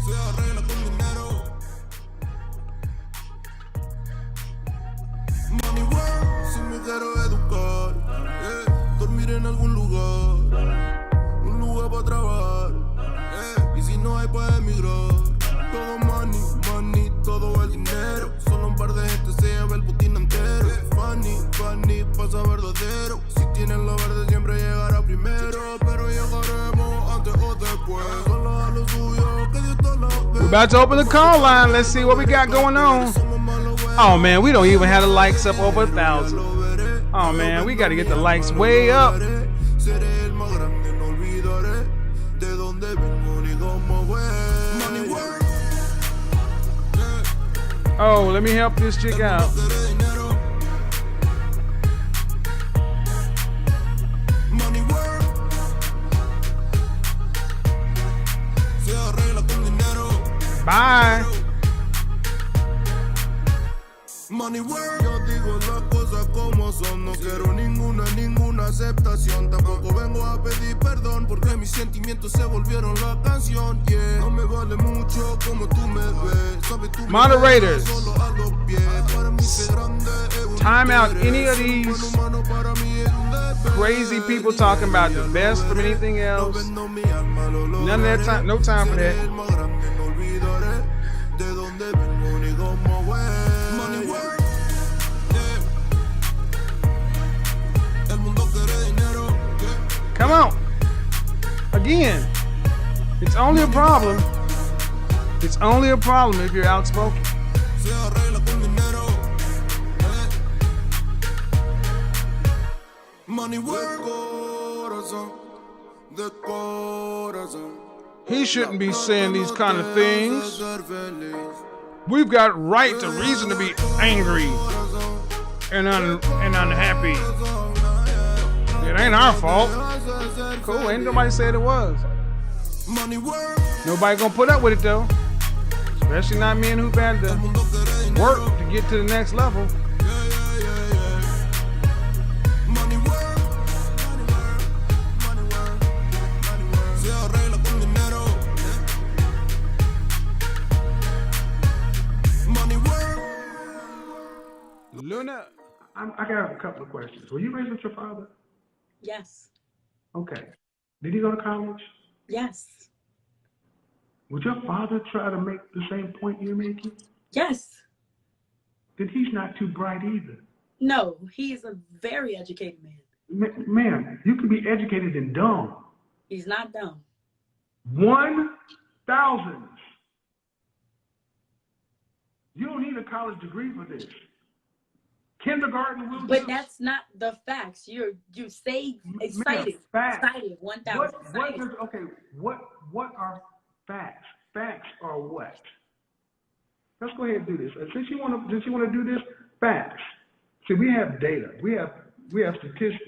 Se arregla con dinero. Money work. Si me quiero educar, dormir en algún lugar, un lugar para trabajar, y si no hay para emigrar. Todo money, money, todo el dinero. Solo un par de gente se lleva el botín entero. Funny, funny, pasa verdadero. Si tienen lo verde siempre llegará primero. Pero llegaremos antes o después. Solo a lo suyo, que Dios te lo ve. We're about to open the call line. Let's see what we got going on. Oh man, we don't even have the likes up over 1,000. Oh man, we got to get the likes way up. Seré el más grande, no olvidaré de dónde vengo ni cómo fue. Money work. Oh, let me help this chick out. Money work. Se arregla con dinero. Bye. Money work. Yo digo las cosas como son. No quiero ninguna aceptación. Tampoco vengo a pedir perdón porque mis sentimientos se volvieron la canción. Yeah. No me vale mucho como tú me ves. Sabes, tú Moderators, me ves solo a los pies. Para mí ser grande es un time out interés. any of Ser these humano para mí es un deber. crazy people talking about the best from anything No else. vendo mi alma, lo None of that lograré. time, no time for Seré that. el más grande, no olvidaré de dónde vengo ni cómo fue. Money work. El mundo quiere dinero. Come on. Again, it's only a problem. It's only a problem if you're outspoken. Se arregla con dinero. Money work. Corazón, de corazón. He shouldn't be saying these kind of things. Ser feliz. We've got right to reason to be angry and unhappy. It ain't our fault. Cool, ain't nobody said it was. Money work. Nobody gonna put up with it though. Especially not men who've had to Mundo quiere dinero. work to get to the next level. Money work. Money work. Se arregla con dinero. Money work. Luna, I got a couple of questions. Were you raised with your father? Yes. Okay. Did he go to college? Yes. Would your father try to make the same point you're making? Yes. Then he's not too bright either. No, he's a very educated man. Man, you can be educated and dumb. He's not dumb. 1,000. You don't need a college degree for this. Kindergarten will But do. that's not the facts. You say excited. Facts. Excited. 1,000. Excited. What are facts? Facts are what? Let's go ahead and do this. Since you want to do this, facts. See, we have data. We have statistics.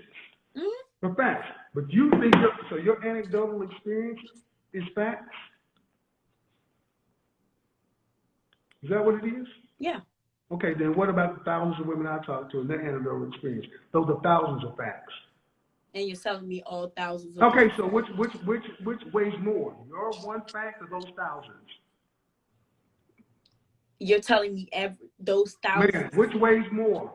Mm-hmm. For facts. But you think your anecdotal experience is facts? Is that what it is? Yeah. Okay, then what about the thousands of women I talked to and their anecdotal experience? Those are thousands of facts. And you're telling me all thousands of Okay, people. so which weighs more, your one fact or those thousands? You're telling me those thousands. Man, which weighs more?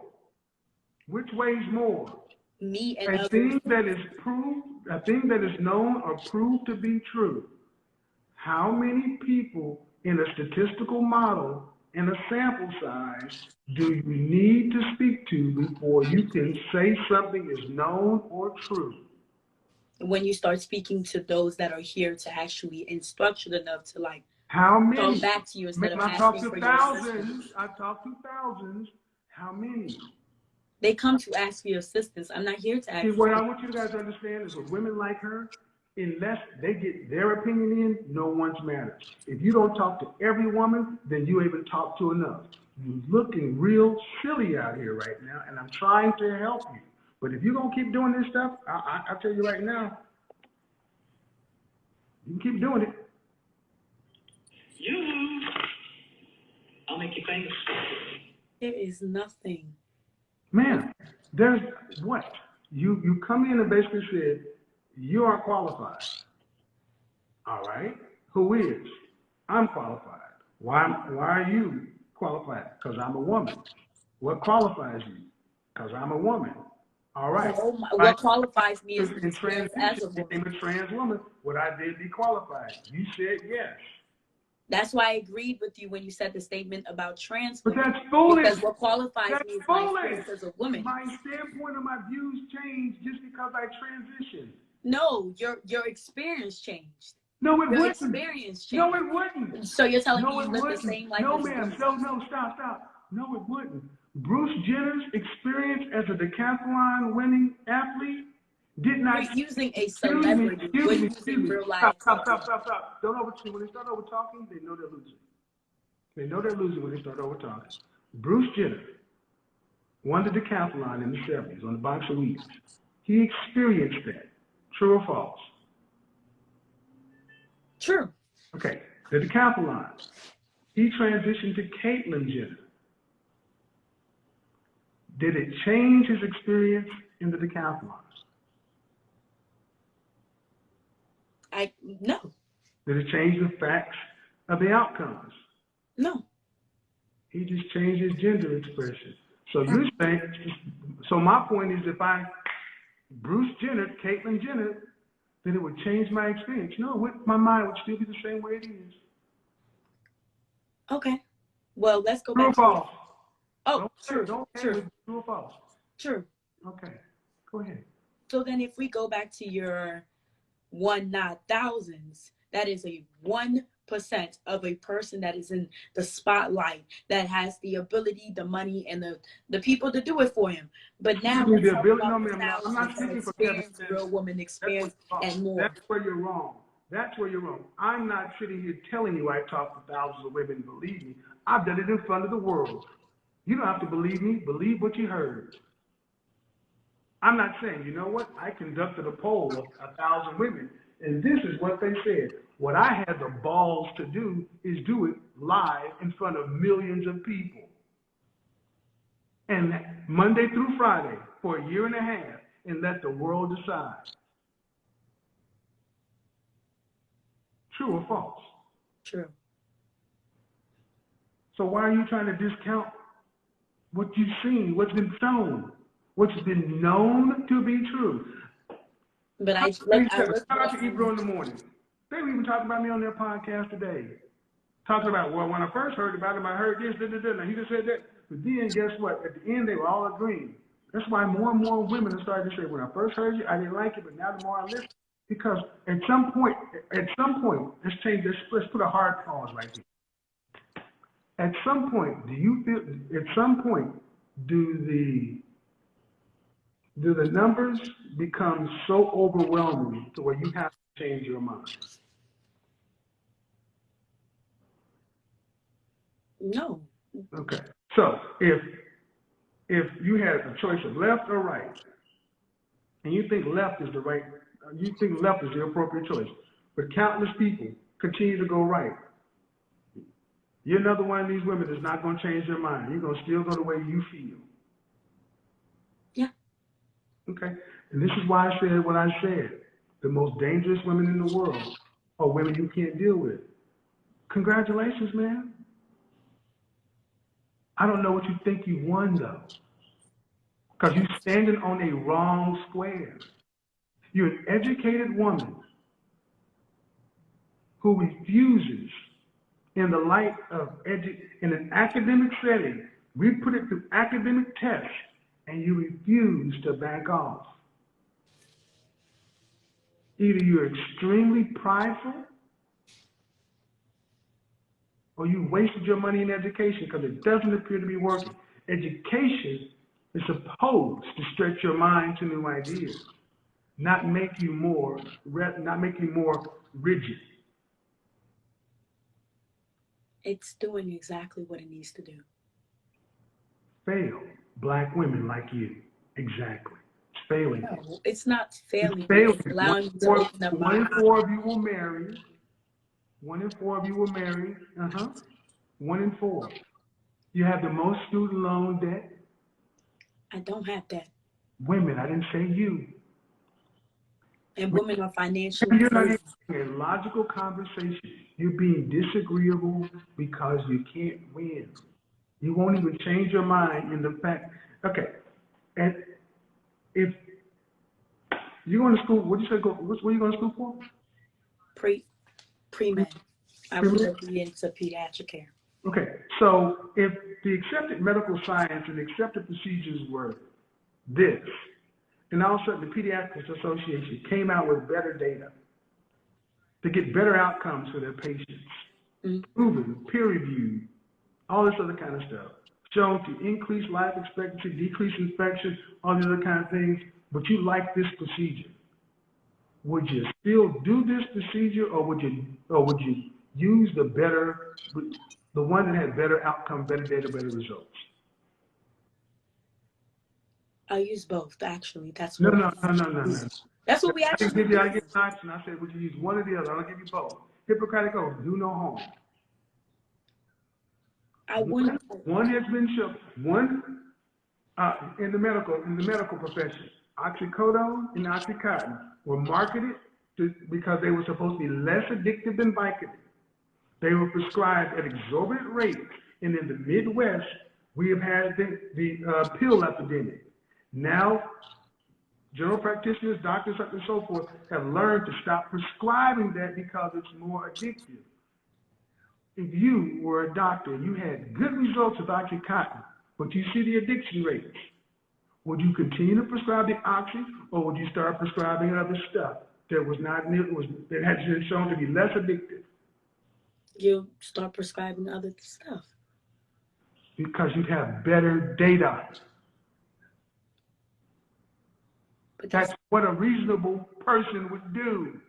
Which weighs more? Me and A others. thing that is proved, a thing that is known or proved to be true. How many people in a statistical model in a sample size do you need to speak to before you can say something is known or true? When you start speaking to those that are here to actually instruct you enough to like How many? go back to you instead of I talk asking to for thousands. your assistance. I talk to thousands. How many? They come to ask for your assistance. I'm not here to ask. See, what I want you guys to understand is with women like her, unless they get their opinion in, no one's matters. If you don't talk to every woman, then you even talk to enough. You're looking real silly out here right now, and I'm trying to help you. But if you're going to keep doing this stuff, I'll tell you right now, you can keep doing it. I'll make you famous. There is nothing. Man, there's what? You come in and basically said, you aren't qualified. All right. Who is? I'm qualified. Why are you qualified? Because I'm a woman. What qualifies you? Because I'm a woman. All right. What qualifies me is in experience transition, as a woman. became a trans woman. Would I then be qualified? You said yes. That's why I agreed with you when you said the statement about trans But women. that's foolish. Because what qualifies That's me is foolish. my experience as a woman. My standpoint and my views changed just because I transitioned. No, your experience changed. No, it Your wouldn't. experience changed. No, it wouldn't. So you're telling No, me it you live the wouldn't. same life No, as a ma'am. woman? No, stop. No, it wouldn't. Bruce Jenner's experience as a decathlon winning athlete did not. You're using a celebrity. We're using real life. Stop. Don't over. When they start over talking, they know they're losing. They know they're losing when they start over talking. Bruce Jenner won the decathlon in the 70s on the box of wheels. He experienced that. True or false? True. Okay. The decathlon. He transitioned to Caitlyn Jenner. Did it change his experience in the decathlon? No. Did it change the facts of the outcomes? No. He just changed his gender expression. So you're saying, so my point is if Bruce Jenner, Caitlyn Jenner, then it would change my experience. No, my mind would still be the same way it is. Okay. Well, let's go True or back false? Oh, True or false? True. Okay, go ahead. So then if we go back to your one, not thousands, that is a 1% of a person that is in the spotlight, that has the ability, the money, and the people to do it for him. But now The let's talk ability, about no, the ma'am, I'm not thousands that speaking for Kevin. experience real woman experience and more. That's where you're wrong. That's where you're wrong. I'm not sitting here telling you I talked to thousands of women. Believe me, I've done it in front of the world. You don't have to believe me. Believe what you heard. I'm not saying, you know what? I conducted a poll of 1,000 women, and this is what they said. What I had the balls to do is do it live in front of millions of people. And Monday through Friday for a year and a half, and let the world decide. True or false? True. So why are you trying to discount what you've seen, what's been shown, what's been known to be true? But I talked to Ebro in the morning. They were even talking about me on their podcast today. Talking about, well, when I first heard about him, I heard this, and he just said that. But then, guess what? At the end, they were all agreeing. That's why more and more women are starting to say, when I first heard you, I didn't like it, but now the more I listen, because at some point, let's change this. Let's put a hard pause right here. At some point, do you feel? At some point, do the numbers become so overwhelming to where you have to change your mind? No. Okay. So if you had a choice of left or right, and you think left is the right, you think left is the appropriate choice, but countless people continue to go right, You're another one of these women that's not going to change their mind. You're going to still go the way you feel. Yeah. Okay. And this is why I said what I said. The most dangerous women in the world are women you can't deal with. Congratulations, man. I don't know what you think you won, though. Because you're standing on a wrong square. You're an educated woman who refuses, in the light of in an academic setting, we put it through academic tests, and you refuse to back off. Either you're extremely prideful, or you wasted your money in education because it doesn't appear to be working. Education is supposed to stretch your mind to new ideas, not make you more rigid. It's doing exactly what it needs to do. Fail black women like you. Exactly. It's failing. No, it's not failing. It's failing. It's allowing you to open up One my in four of you will marry. 1 in 4 of you will marry. 1 in 4. You have the most student loan debt. I don't have that. Women, I didn't say you. And women are financially You're not free. having a logical conversation. You're being disagreeable because you can't win. You won't even change your mind in the fact. Okay, and if you're going to school, what do you say? What are you going to school for? Pre-med. I want to be into pediatric care. Okay, so if the accepted medical science and accepted procedures were this, and all of a sudden the Pediatrics Association came out with better data to get better outcomes for their patients, proven, peer-reviewed, all this other kind of stuff, shown to increase life expectancy, decrease infection, all these other kind of things, but you like this procedure. Would you still do this procedure, or would you use the one that had better outcome, better data, better results? I use both, actually. That's No. what That's what we I actually give an option. I said, would you use one or the other? I'll give you both. Hippocratic oath, do no harm. One has been shown. One in the medical profession, oxycodone and oxycontin were marketed because they were supposed to be less addictive than Vicodin. They were prescribed at exorbitant rates, and in the Midwest, we have had the pill epidemic. Now, general practitioners, doctors, and so forth have learned to stop prescribing that because it's more addictive. If you were a doctor and you had good results with OxyContin, but you see the addiction rates, would you continue to prescribe the Oxy, or would you start prescribing other stuff that that has been shown to be less addictive? You start prescribing other stuff. Because you'd have better data. But that's what a reasonable person would do.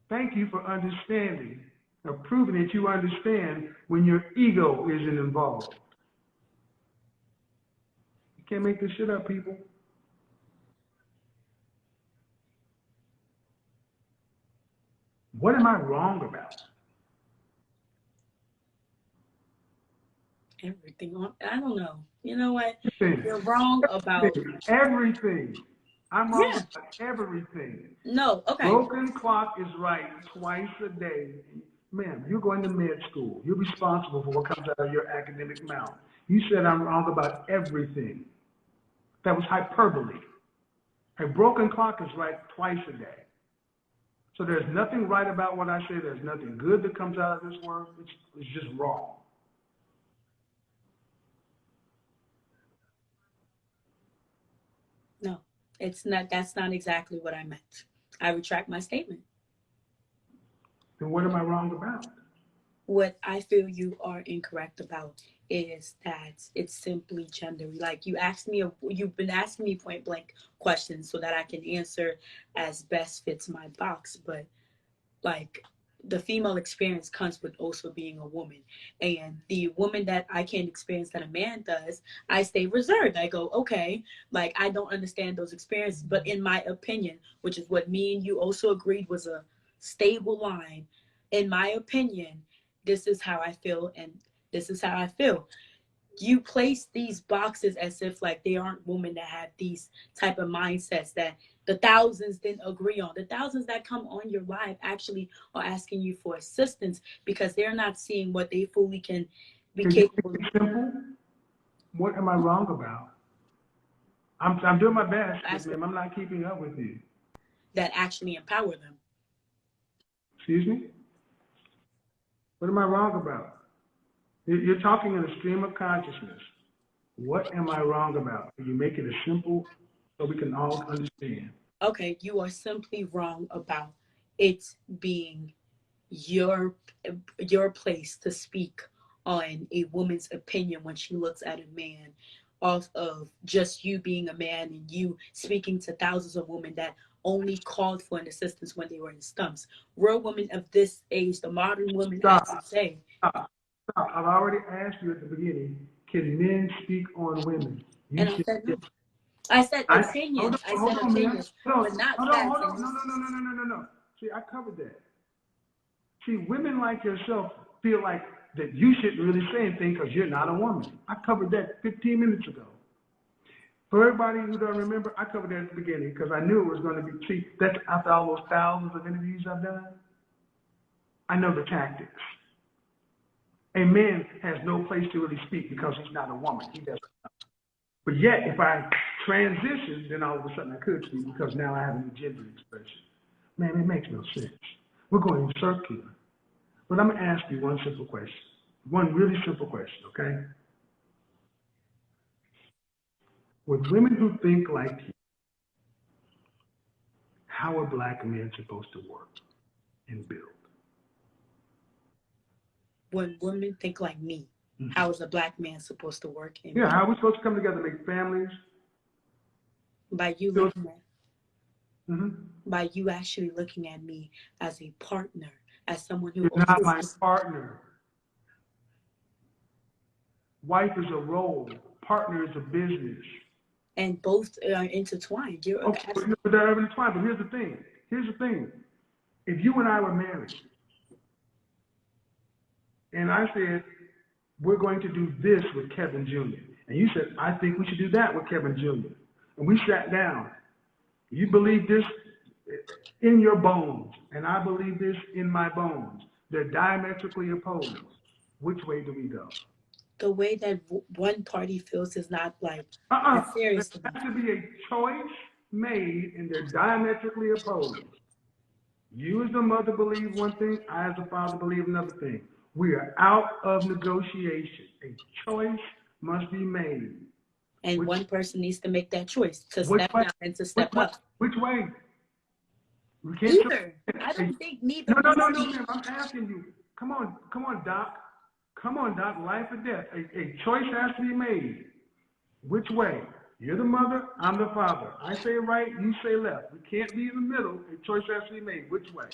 Thank you for understanding, or proving that you understand when your ego isn't involved. You can't make this shit up, people. What am I wrong about? Everything. I don't know. You know what? Everything. You're wrong about everything. I'm wrong about everything. No, okay. Broken clock is right twice a day. Ma'am, you're going to med school. You're responsible for what comes out of your academic mouth. You said I'm wrong about everything. That was hyperbole. A broken clock is right twice a day. So there's nothing right about what I say. There's nothing good that comes out of this word. It's just wrong. No, it's not. That's not exactly what I meant. I retract my statement. Then what am I wrong about? What I feel you are incorrect about is that it's simply gendery. Like you've been asking me point blank questions so that I can answer as best fits my box. But like the female experience comes with also being a woman, and the woman that I can't experience that a man does, I stay reserved. I go, okay, like I don't understand those experiences, but in my opinion, which is what me and you also agreed was a stable line, in my opinion, this is how I feel, and this is how I feel. You place these boxes as if like they aren't women that have these type of mindsets that the thousands didn't agree on. The thousands that come on your live actually are asking you for assistance because they're not seeing what they fully can be Can you capable make of. it simple? What am I wrong about? I'm doing my best, but ma'am, I'm not keeping up with you. That actually empower them. Excuse me? What am I wrong about? You're talking in a stream of consciousness. What am I wrong about? Can you make it as simple so we can all understand? Okay, you are simply wrong about it being your place to speak on a woman's opinion when she looks at a man off of just you being a man and you speaking to thousands of women that only called for an assistance when they were in stumps. Real women of this age, the modern women, Stop. as you say. Stop. I've already asked you at the beginning, can men speak on women? You And I said no. I said opinions. I said opinions, but not facts. No. See, I covered that. See, women like yourself feel like that you shouldn't really say anything because you're not a woman. I covered that 15 minutes ago. For everybody who doesn't remember, I covered that at the beginning because I knew it was going to be. See, that's after all those thousands of interviews I've done. I know the tactics. A man has no place to really speak because he's not a woman. He doesn't know. But yet, if I transition, then all of a sudden I could speak because now I have a new gender expression. Man, it makes no sense. We're going circular. But I'm going to ask you one simple question. One really simple question, okay? With women who think like you, how are black men supposed to work and build? When women think like me, how is a black man supposed to work? Yeah, how are we supposed to come together and make families? By you looking at, by you actually looking at me as a partner, as someone who. You're not my partner. Wife is a role. Partner is a business. And both are intertwined. You're okay, but they're intertwined. But here's the thing. If you and I were married, and I said, we're going to do this with Kevin Jr., and you said, I think we should do that with Kevin Jr., and we sat down. You believe this in your bones, and I believe this in my bones. They're diametrically opposed. Which way do we go? The way that one party feels is not like serious. There has to be a choice made, and they're diametrically opposed. You as the mother believe one thing, I as the father believe another thing. We are out of negotiation. A choice must be made. And one person needs to make that choice to step down and to step up. Which way? We can't Neither. I don't think neither. No, ma'am. I'm asking you. Come on, Doc. Come on, Doc. Life or death. A choice has to be made. Which way? You're the mother, I'm the father. I say right, you say left. We can't be in the middle. A choice has to be made. Which way?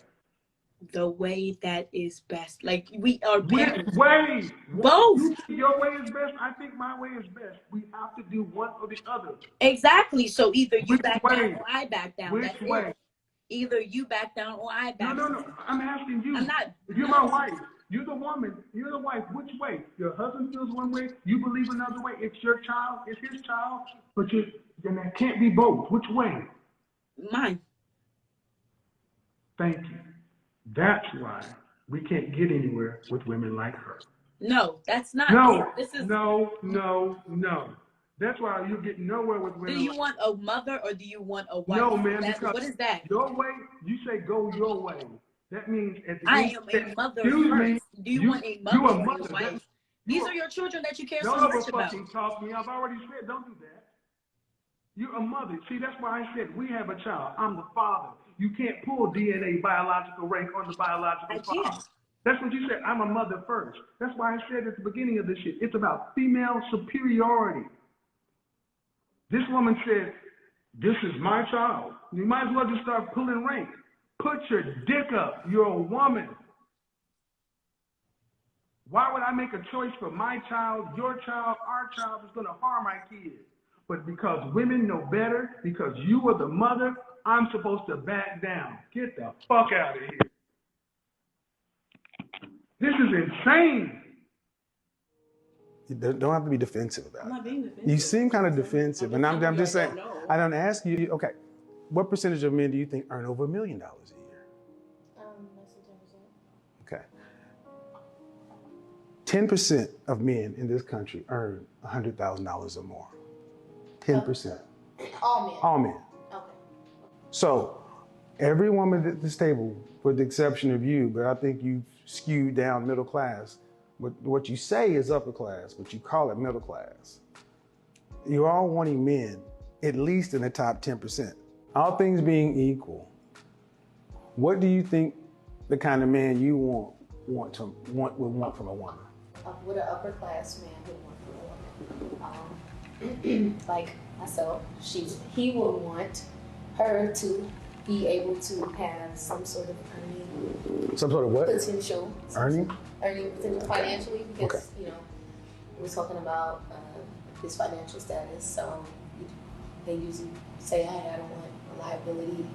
The way that is best. Like we are parents. Which way? Both. You think your way is best. I think my way is best. We have to do one or the other. Exactly. So either you back down or I back down. Which way? Either you back down or I back down. No. I'm asking you. I'm not. You're my wife. You're the woman. You're the wife. Which way? Your husband feels one way. You believe another way. It's your child. It's his child. But then that can't be both. Which way? Mine. Thank you. That's why we can't get anywhere with women like her. No, that's not. No. This is no. That's why you get nowhere with women. Do you want a mother or do you want a wife? No, man. Because what is that? Your way. You say go your way. That means at the I end, am a mother first. Do you want a mother or a wife? These are your children that you care so much about. Don't talk me. I've already said don't do that. You're a mother. See, that's why I said we have a child. I'm the father. You can't pull DNA biological rank on the biological father. That's what you said. I'm a mother first. That's why I said at the beginning of this shit, it's about female superiority. This woman said, this is my child. You might as well just start pulling rank. Put your dick up. You're a woman. Why would I make a choice for my child, your child, our child is going to harm my kids? But because women know better, because you are the mother, I'm supposed to back down. Get the fuck out of here. This is insane. You don't have to be defensive about I'm it. not being defensive. You seem kind of defensive, and I'm just saying, I don't ask you, okay, what percentage of men do you think earn over $1 million a year? Less than 10%. Okay. 10% of men in this country earn $100,000 or more. 10%. All men. All men. Okay. So every woman at this table, with the exception of you, but I think you skewed down middle class. What you say is upper class, but you call it middle class. You're all wanting men, at least in the top 10%. All things being equal, what do you think the kind of man you would want from a woman? What an upper class man would want from a woman. Like myself, he would want her to be able to have some sort of earning Some sort of what? potential. Earning? Earning potential financially, because Okay. you know we're talking about his financial status. So they usually say, "Hey, I don't want a liability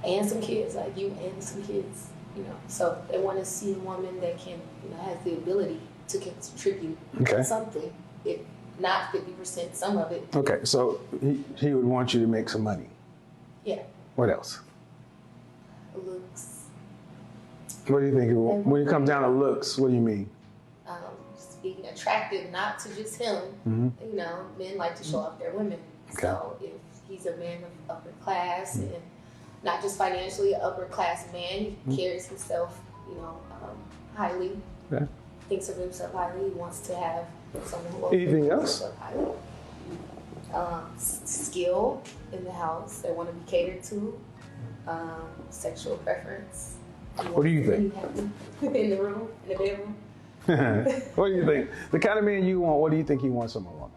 and some kids, like you and some kids." You know, so they want to see a woman that can, has the ability to contribute something, if not 50%, some of it. Okay, so he would want you to make some money. Yeah. What else? Looks. What do you think? When it comes down to looks, what do you mean? Just being attractive, not to just him. Mm-hmm. Men like to show off their women. Okay. So if he's a man of upper class and not just financially, upper class man, he carries himself, highly. Okay. Thinks of himself highly. He wants to have someone who Anything thinks else? of himself highly. Skill in the house. They want to be catered to. Sexual preference. What do you think? In the room, in the bedroom. What do you think? The kind of man you want, what do you think he wants from a woman?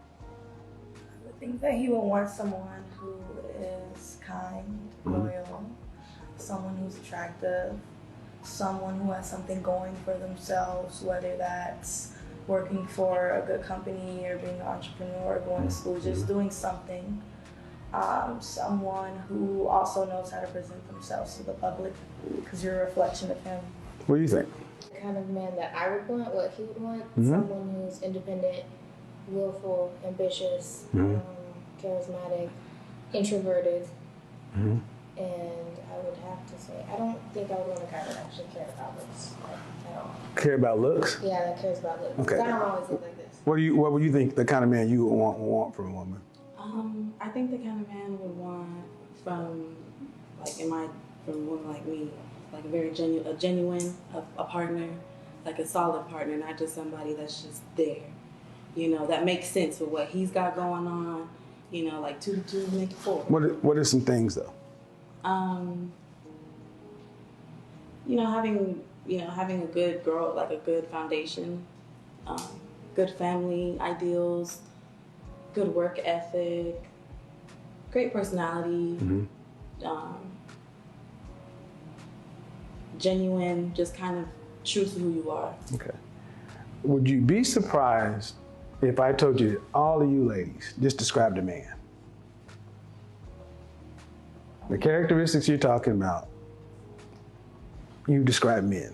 I think that he would want someone who is kind, loyal, someone who's attractive, someone who has something going for themselves, whether that's working for a good company or being an entrepreneur or going to school, just doing something. Someone who also knows how to present themselves to the public, because you're a reflection of him. What do you think? The kind of man that I would want, what he would want, someone who's independent, willful, ambitious, charismatic, introverted, and I would have to say, I don't think I would want a guy that actually cares about looks at all. Care about looks? Yeah, that cares about looks. Okay. I don't always look like this. What would you think the kind of man you would want from a woman? I think the kind of man would want from a woman like me, like a genuine partner, like a solid partner, not just somebody that's just there, that makes sense with what he's got going on, like two make it four. What are some things though? Having a good girl, like a good foundation, good family ideals, good work ethic, great personality, genuine, just kind of true to who you are. Okay. Would you be surprised if I told you, all of you ladies, just describe the man? The characteristics you're talking about, you describe men.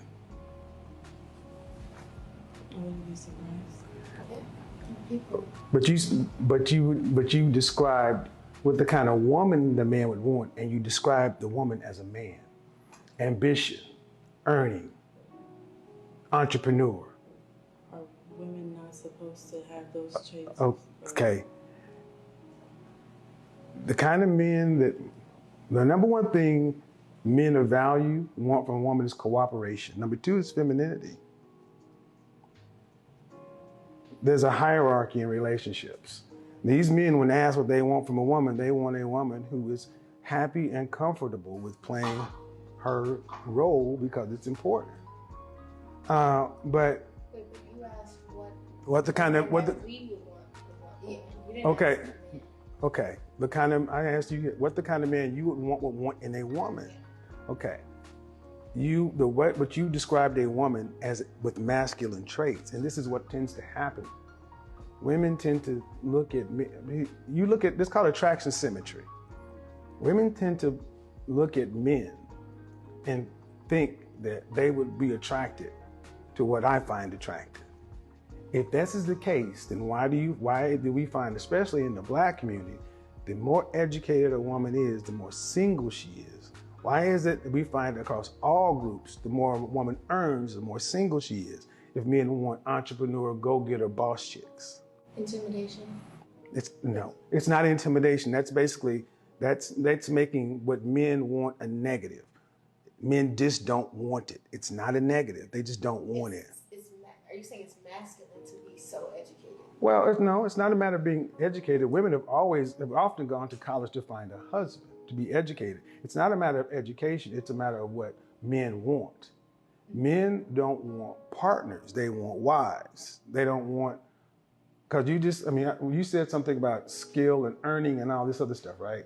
I wouldn't be surprised. But you described what the kind of woman the man would want, and you described the woman as a man. Ambition, earning, entrepreneur. Are women not supposed to have those traits? Okay. The kind of men the number one thing men of value want from a woman is cooperation. Number two is femininity. There's a hierarchy in relationships. These men, when asked what they want from a woman, they want a woman who is happy and comfortable with playing her role because it's important. But you asked what the kind of we would want. Yeah, okay. The kind of I asked you what the kind of man you would want in a woman. Okay. But you described a woman as with masculine traits, and this is what tends to happen. Women tend to look at this called attraction symmetry. Women tend to look at men and think that they would be attracted to what I find attractive. If this is the case, then why do we find, especially in the Black community, the more educated a woman is, the more single she is? Why is it that we find across all groups, the more a woman earns, the more single she is? If men want entrepreneur, go-getter, boss chicks. Intimidation. It's not intimidation. That's basically, that's making what men want a negative. Men just don't want it. It's not a negative. They just don't want it. Are you saying it's masculine to be so educated? Well, no, it's not a matter of being educated. Women have often gone to college to find a husband, to be educated. It's not a matter of education. It's a matter of what men want. Men don't want partners. They want wives. They don't want, because you said something about skill and earning and all this other stuff, right?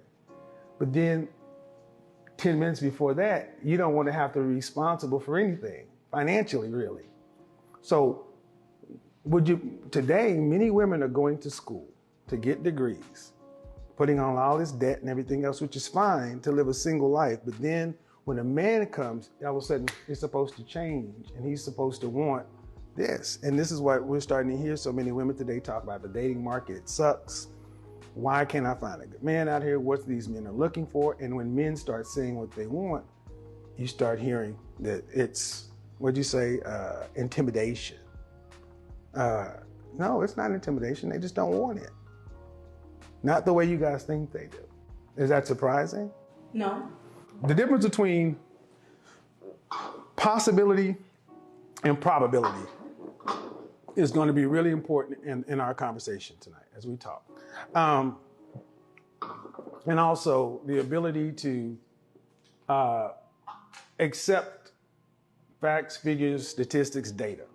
But then 10 minutes before that, you don't want to have to be responsible for anything, financially, really. So today, many women are going to school to get degrees, putting on all this debt and everything else, which is fine to live a single life. But then when a man comes, all of a sudden it's supposed to change and he's supposed to want this. And this is what we're starting to hear so many women today talk about. The dating market sucks. Why can't I find a good man out here? What these men are looking for? And when men start saying what they want, you start hearing that it's, intimidation. No, it's not intimidation. They just don't want it. Not the way you guys think they do. Is that surprising? No. The difference between possibility and probability is going to be really important in our conversation tonight as we talk. And also the ability to accept facts, figures, statistics, data.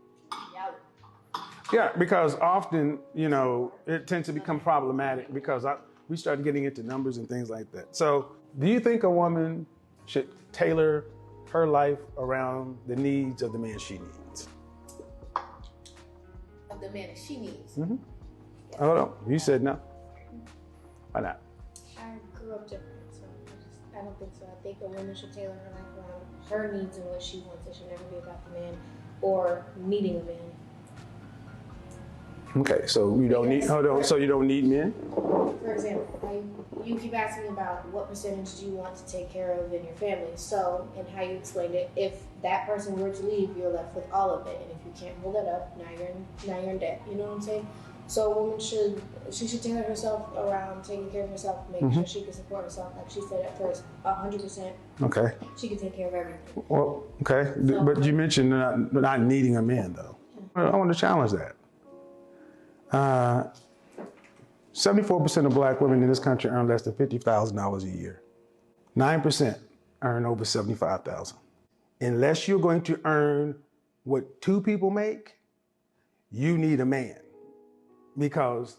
Yeah, because often, it tends to become problematic because we started getting into numbers and things like that. So do you think a woman should tailor her life around the needs of the man she needs? Of the man that she needs? Mm-hmm. Hold on, you said no. Why not? I grew up different, so I don't think so. I think a woman should tailor her life around her needs and what she wants. It should never be about the man or needing a man. Okay, so you don't need, so you don't need men? For example, you keep asking about what percentage do you want to take care of in your family. So, and how you explained it, if that person were to leave, you're left with all of it. And if you can't hold it up, now you're in debt. You know what I'm saying? So a woman should tailor herself around taking care of herself, making sure she can support herself. Like she said at first, 100%. Okay. She can take care of everything. Well, okay, but you mentioned not needing a man though. I want to challenge that. 74% of Black women in this country earn less than $50,000 a year. 9% earn over $75,000. Unless you're going to earn what two people make, you need a man. Because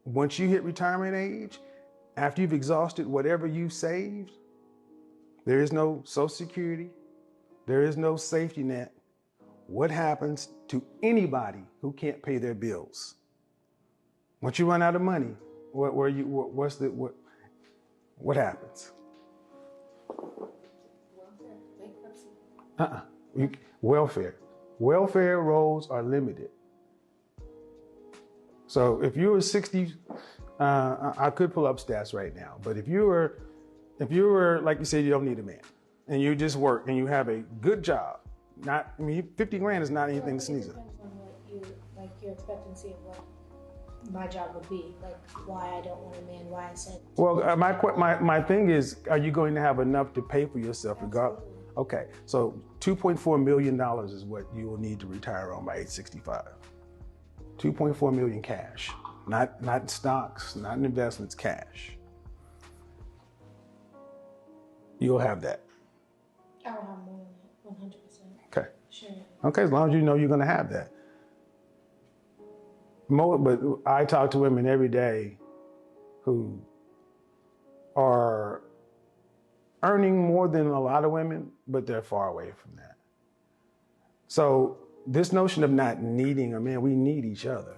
once you hit retirement age, after you've exhausted whatever you've saved, there is no Social Security, there is no safety net. What happens to anybody who can't pay their bills? Once you run out of money, what happens? Welfare. Welfare rolls are limited. So if you were 60, I could pull up stats right now, but if you were, like you said, you don't need a man, and you just work and you have a good job, 50 grand is not anything to sneeze at. It depends on what your expectancy of what my job would be, like why I don't want a man, why I said. Well, my thing is, are you going to have enough to pay for yourself regardless? Okay, so $2.4 million is what you will need to retire on by age 65. 2.4 million cash, not in stocks, not in investments, cash. You'll have that. I will have more than that, 100%. Okay. Sure. Okay, as long as you know you're going to have that. But I talk to women every day who are earning more than a lot of women, but they're far away from that. So this notion of not needing a man, we need each other.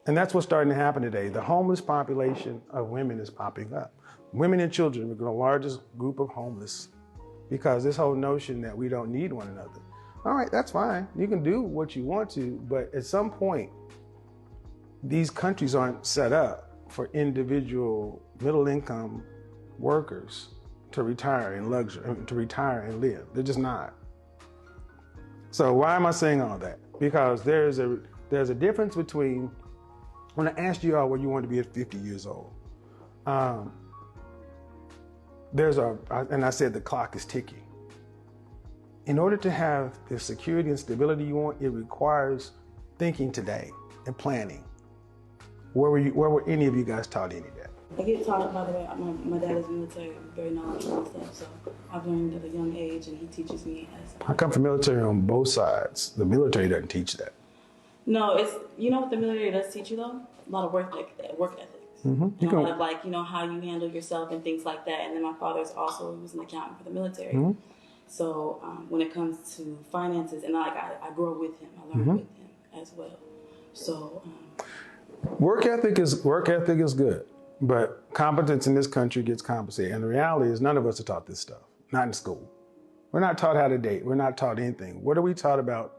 And that's what's starting to happen today. The homeless population of women is popping up. Women and children are the largest group of homeless because this whole notion that we don't need one another. All right, that's fine. You can do what you want to, but at some point, these countries aren't set up for individual middle income workers to retire in luxury, to retire and live. They're just not. So why am I saying all that? Because there's a difference between, when I asked you all where you want to be at 50 years old, and I said the clock is ticking. In order to have the security and stability you want, it requires thinking today and planning. Where were any of you guys taught any of that? I get taught, by the way, my dad is military, very knowledgeable and stuff, so I've learned at a young age, and he teaches me as... I come from military on both sides. The military doesn't teach that. No, it's, you know what the military does teach you though? A lot of work ethics. Mm-hmm. And a lot of, like, you know, how you handle yourself and things like that. And then my father's also, he was an accountant for the military. Mm-hmm. So when it comes to finances, and like I grew up with him, I learned with him as well. So work ethic is good, but competence in this country gets compensated. And the reality is, none of us are taught this stuff. Not in school. We're not taught how to date. We're not taught anything. What are we taught about?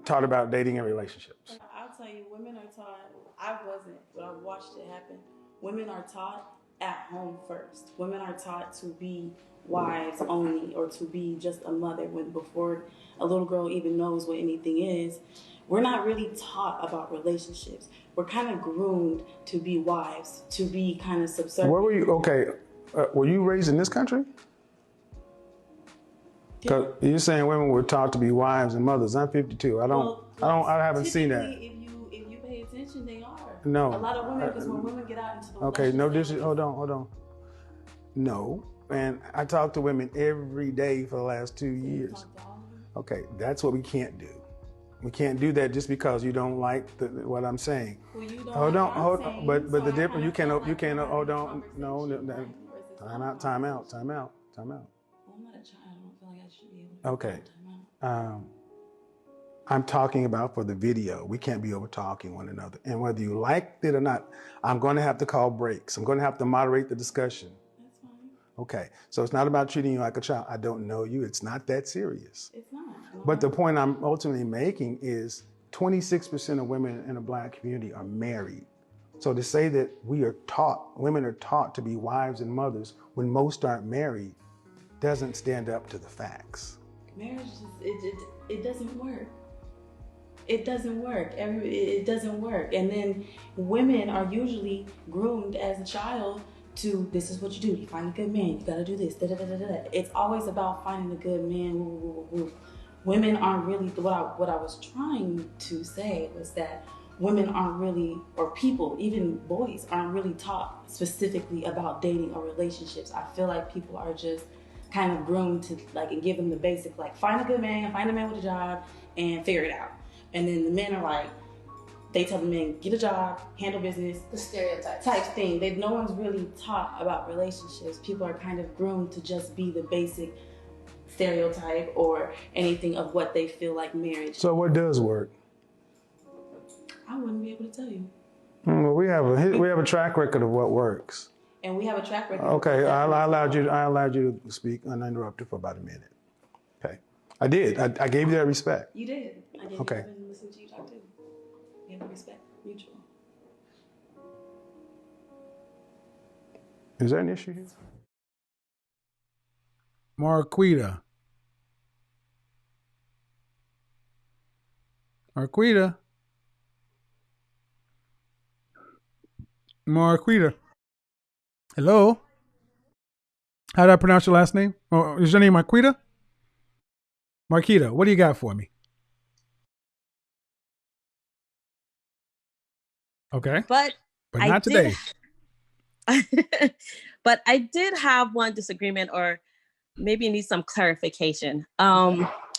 Taught about dating and relationships. I'll tell you, women are taught. I wasn't, but I watched it happen. Women are taught at home first. Women are taught to be wives only, or to be just a mother, when before a little girl even knows what anything is. We're not really taught about relationships. We're kind of groomed to be wives, to be kind of subservient. Where were you? Okay, were you raised in this country? Because you're saying women were taught to be wives and mothers. I'm 52. I haven't seen that. If you pay attention, they are. No. A lot of women, because when women get out into the okay, no, hold on. No, and I talk to women every day for the last 2 years. Okay, that's what we can't do. We can't do that just because you don't like what I'm saying. Well, you don't hold like on, what I'm saying, but so the I difference, you kinda can't, feel like hold we're on, having a no, conversation, time out. Well, I'm not a child. I don't feel like I should be able to Okay. time out. I'm talking about for the video. We can't be over talking one another. And whether you liked it or not, I'm going to have to call breaks. I'm going to have to moderate the discussion. That's fine. Okay. So it's not about treating you like a child. I don't know you. It's not that serious. It's not. But the point I'm ultimately making is 26% of women in the Black community are married. So to say that women are taught to be wives and mothers when most aren't married doesn't stand up to the facts. Marriage, it doesn't work. It doesn't work. It doesn't work. And then women are usually groomed as a child to, this is what you do. You find a good man. You got to do this. Da, da, da, da, da. It's always about finding a good man. Woo, woo, woo, woo. Women aren't really, what I was trying to say was that women aren't really, or people, even boys, aren't really taught specifically about dating or relationships. I feel like people are just kind of groomed to, like, and give them the basic, like, find a good man, find a man with a job, and figure it out. And then the men are like, they tell the men, get a job, handle business. The stereotypes. Type thing. No one's really taught about relationships. People are kind of groomed to just be the basic stereotype or anything of what they feel like marriage. So what does work? I wouldn't be able to tell you. Well, we have a track record of what works. And we have a track record. Okay, I allowed you to speak uninterrupted for about a minute. Okay, I did. I gave you that respect. You did. I did. Okay. I've been listening to you talk too. We have a respect, mutual. Is there an issue here? Marquita. Hello? How did I pronounce your last name? Oh, is your name Marquita? Marquita, what do you got for me? Okay. But not today. But I did have one disagreement, or maybe need some clarification.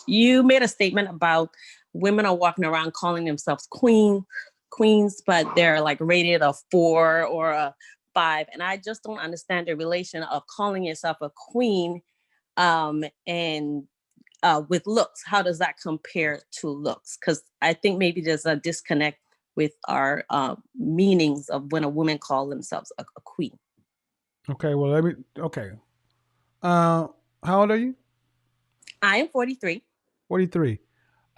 You made a statement about women are walking around calling themselves queens, but they're like rated a 4 or a 5. And I just don't understand the relation of calling yourself a queen and with looks. How does that compare to looks? Because I think maybe there's a disconnect with our meanings of when a woman calls themselves a queen. Okay, well, okay. How old are you? I am 43. 43.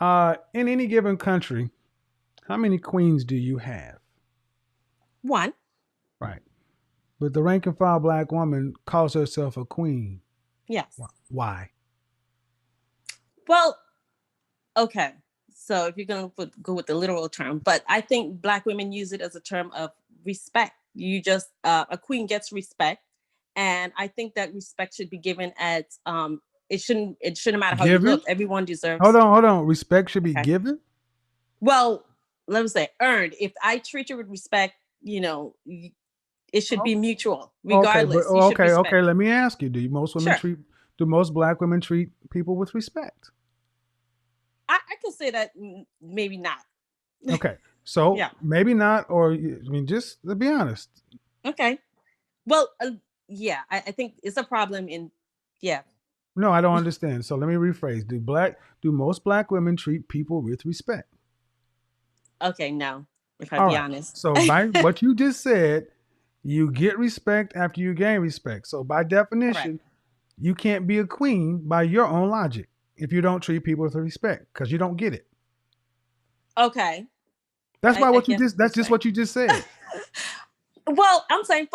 In any given country, how many queens do you have? One. Right. But the rank and file black woman calls herself a queen. Yes. Why? Well, okay. So if you're going to go with the literal term, but I think black women use it as a term of respect. You just, a queen gets respect. And I think that respect should be given as, it shouldn't matter how Given? you look. Everyone deserves. Hold on. Respect should be given? Well, let me say earned. If I treat you with respect, it should be mutual, regardless. Okay, You should respect. okay. Let me ask you: do most black women treat people with respect? I can say that maybe not. Okay, so Yeah. maybe not, or just to be honest. Okay. Well, yeah, I think it's a problem in, yeah. No, I don't understand. So let me rephrase: do most black women treat people with respect? Okay, no, if I All be right. honest. So by what you just said, you get respect after you gain respect. So by definition, you can't be a queen by your own logic if you don't treat people with respect because you don't get it. Okay. That's just what you just said. Well, I'm saying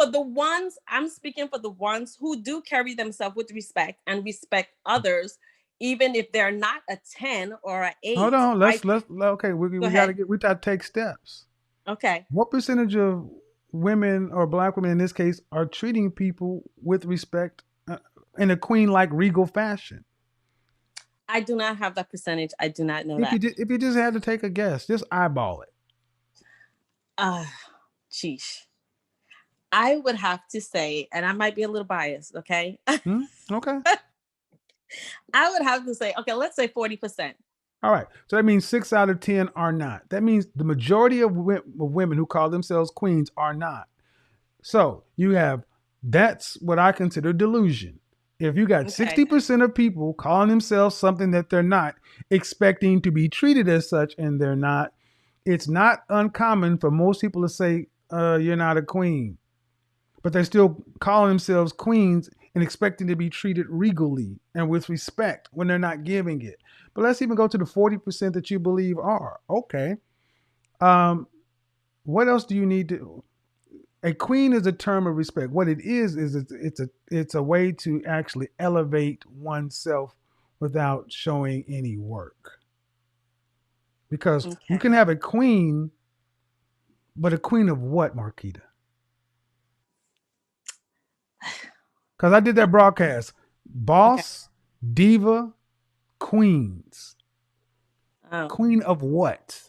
I'm speaking for the ones who do carry themselves with respect and respect others, even if they're not a 10 or an 8. Hold on. We got to take steps. Okay. What percentage of women or black women in this case are treating people with respect in a queen-like regal fashion? I do not have that percentage. I do not know that. If you just had to take a guess, just eyeball it. Sheesh. I would have to say, and I might be a little biased, okay? Okay. I would have to say, okay, let's say 40%. All right. So that means 6 out of 10 are not. That means the majority of women who call themselves queens are not. So that's what I consider delusion. If you got 60% of people calling themselves something that they're not, expecting to be treated as such, and they're not, it's not uncommon for most people to say, you're not a queen. But they're still calling themselves queens and expecting to be treated regally and with respect when they're not giving it. But let's even go to the 40% that you believe are. Okay. What else do you need to... A queen is a term of respect. What it is it's a way to actually elevate oneself without showing any work. Because you can have a queen, but a queen of what, Marquita? Because I did that broadcast. Boss, diva, queens. Oh. Queen of what?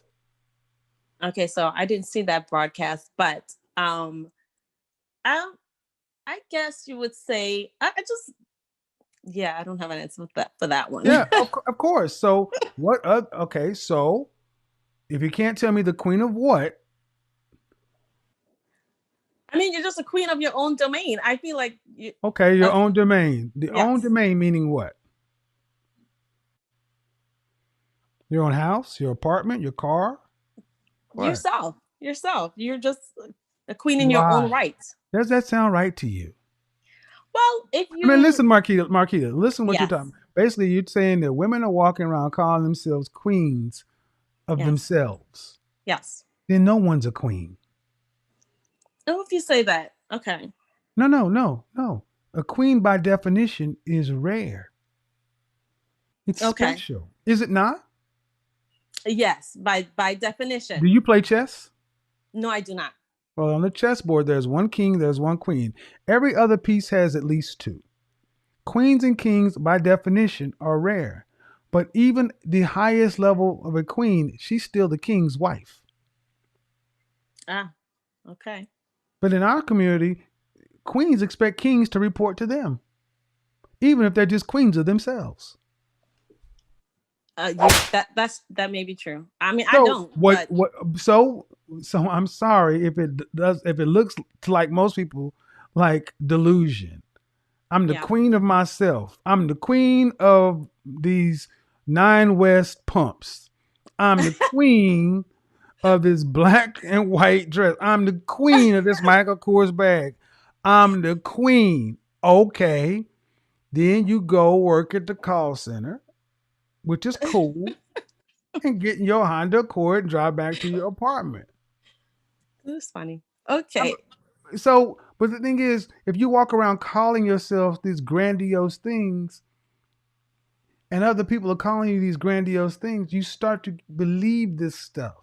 Okay, so I didn't see that broadcast, but I guess you would say I don't have an answer for that one. Yeah, of course. So what? Okay, so if you can't tell me the queen of what? I mean, you're just a queen of your own domain. I feel like your own domain. Own domain meaning what? Your own house, your apartment, your car? What? Yourself. You're just a queen in your own right. Does that sound right to you? Well, if you... listen, Marquita, listen what you're talking about. Basically, you're saying that women are walking around calling themselves queens of themselves. Yes. Then no one's a queen. Oh, if you say that, okay. No. A queen by definition is rare. It's special. Is it not? Yes, by definition. Do you play chess? No, I do not. Well, on the chessboard, there's one king, there's one queen. Every other piece has at least two. Queens and kings, by definition, are rare. But even the highest level of a queen, she's still the king's wife. Okay. But in our community, queens expect kings to report to them, even if they're just queens of themselves. That may be true. I mean, I don't. So I'm sorry if it looks like most people like delusion. I'm the queen of myself. I'm the queen of these 9 West pumps. I'm the queen of this black and white dress. I'm the queen of this Michael Kors bag. I'm the queen. Okay. Then you go work at the call center. which is cool, and get in your Honda Accord and drive back to your apartment. That's funny. Okay. So, but the thing is, if you walk around calling yourself these grandiose things, and other people are calling you these grandiose things, you start to believe this stuff.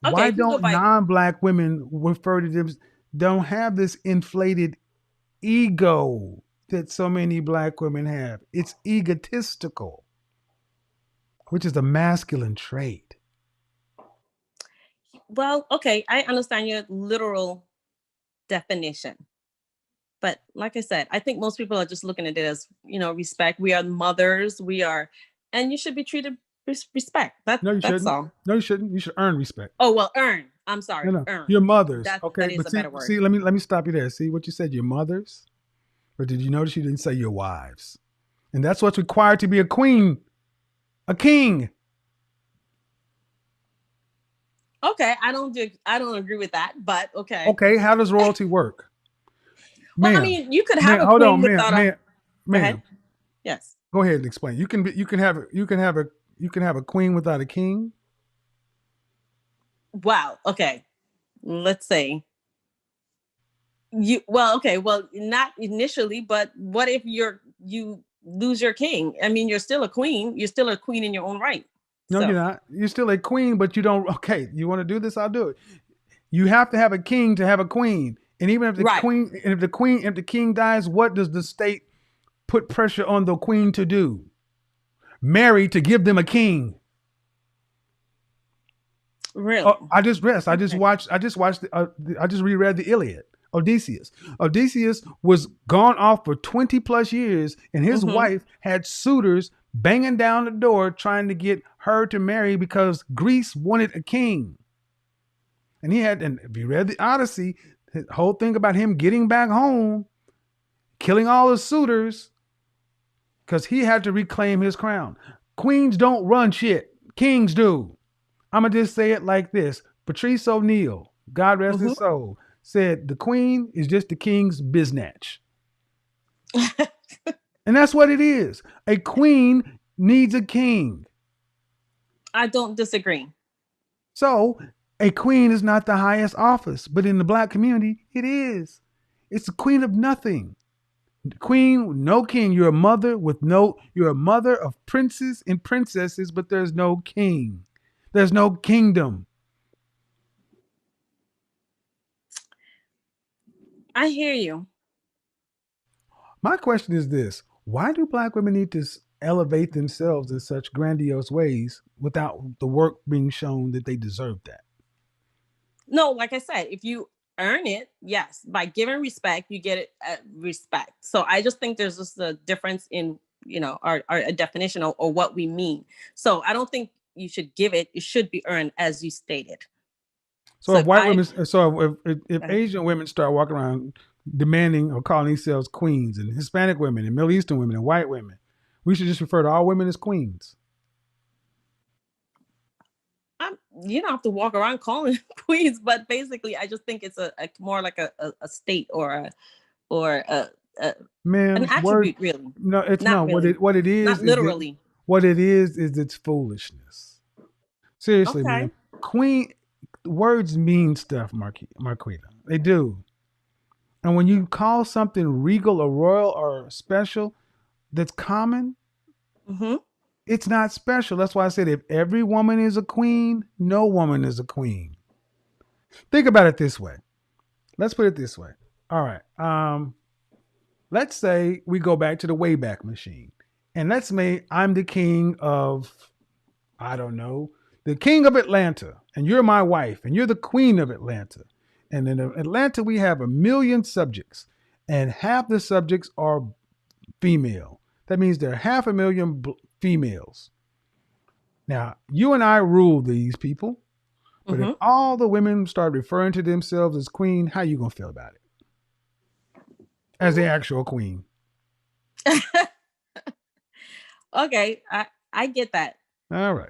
Okay, Why if you go don't by non-black women refer to them? Don't have this inflated ego that so many black women have. It's egotistical, which is a masculine trait. well, okay, I understand your literal definition. But like I said, I think most people are just looking at it as, respect. We are mothers. We are, and you should be treated with respect. No, you That's shouldn't. all. No, you shouldn't. You should earn respect. Oh, well, earn. I'm No, sorry, no, earn. your mothers. That Okay, is but a better word. see, let me stop you there. See what you said, your mothers, or did you notice you didn't say your wives? And that's what's required to be a queen, a king. Okay, I don't agree with that, but okay. Okay, how does royalty work? Well, I Ma'am, mean, you could have a hold queen on, without a. Go ahead. ma'am. Yes. Go ahead and explain. You can have a queen without a king. Wow. Okay. Let's say well, not initially, but what if you lose your king? I mean, you're still a queen. You're still a queen in your own right. No, So you're not. You're still a queen, but you don't. Okay, you want to do this? I'll do it. You have to have a king to have a queen, and even if the right. if the king dies, what does the state put pressure on the queen to do? Marry to give them a king. Really? I just watched. I just reread the Iliad. Odysseus. Odysseus was gone off for 20 plus years, and his wife had suitors banging down the door trying to get her to marry because Greece wanted a king. And if you read the Odyssey, the whole thing about him getting back home, killing all his suitors, because he had to reclaim his crown. Queens don't run shit. Kings do. I'm going to just say it like this. Patrice O'Neal, God rest his soul, said the queen is just the king's biznatch. And that's what it is. A queen needs a king. I don't disagree. So a queen is not the highest office, but in the black community, it is. It's the queen of nothing. Queen, no king. You're a mother of princes and princesses, but there's no king. There's no kingdom. I hear you. My question is this: why do black women need to elevate themselves in such grandiose ways without the work being shown that they deserve that? No, like I said, if you earn it, yes, by giving respect, you get it respect. So I just think there's just a difference in, our definition or what we mean. So I don't think you should give it. It should be earned, as you stated. So if Asian women start walking around demanding or calling themselves queens, and Hispanic women and Middle Eastern women and white women, we should just refer to all women as queens. You don't have to walk around calling queens, but basically, I just think it's a more like a state or Man, an attribute, really. No, it's not no. really. What it is, not literally. What it is it's foolishness. Seriously, Okay. man. Queen words mean stuff, Marquita. They do. And when you call something regal or royal or special that's common, it's not special. That's why I said if every woman is a queen, no woman is a queen. Think about it this way. Let's put it this way. All right. Let's say we go back to the Wayback Machine. And let's say I'm the king of, I don't know, the king of Atlanta. And you're my wife. And you're the queen of Atlanta. And in Atlanta, we have 1 million subjects. And half the subjects are female. That means there are 500,000 females. Now, you and I rule these people. But if all the women start referring to themselves as queen, how you going to feel about it? As the actual queen. Okay, I get that. All right.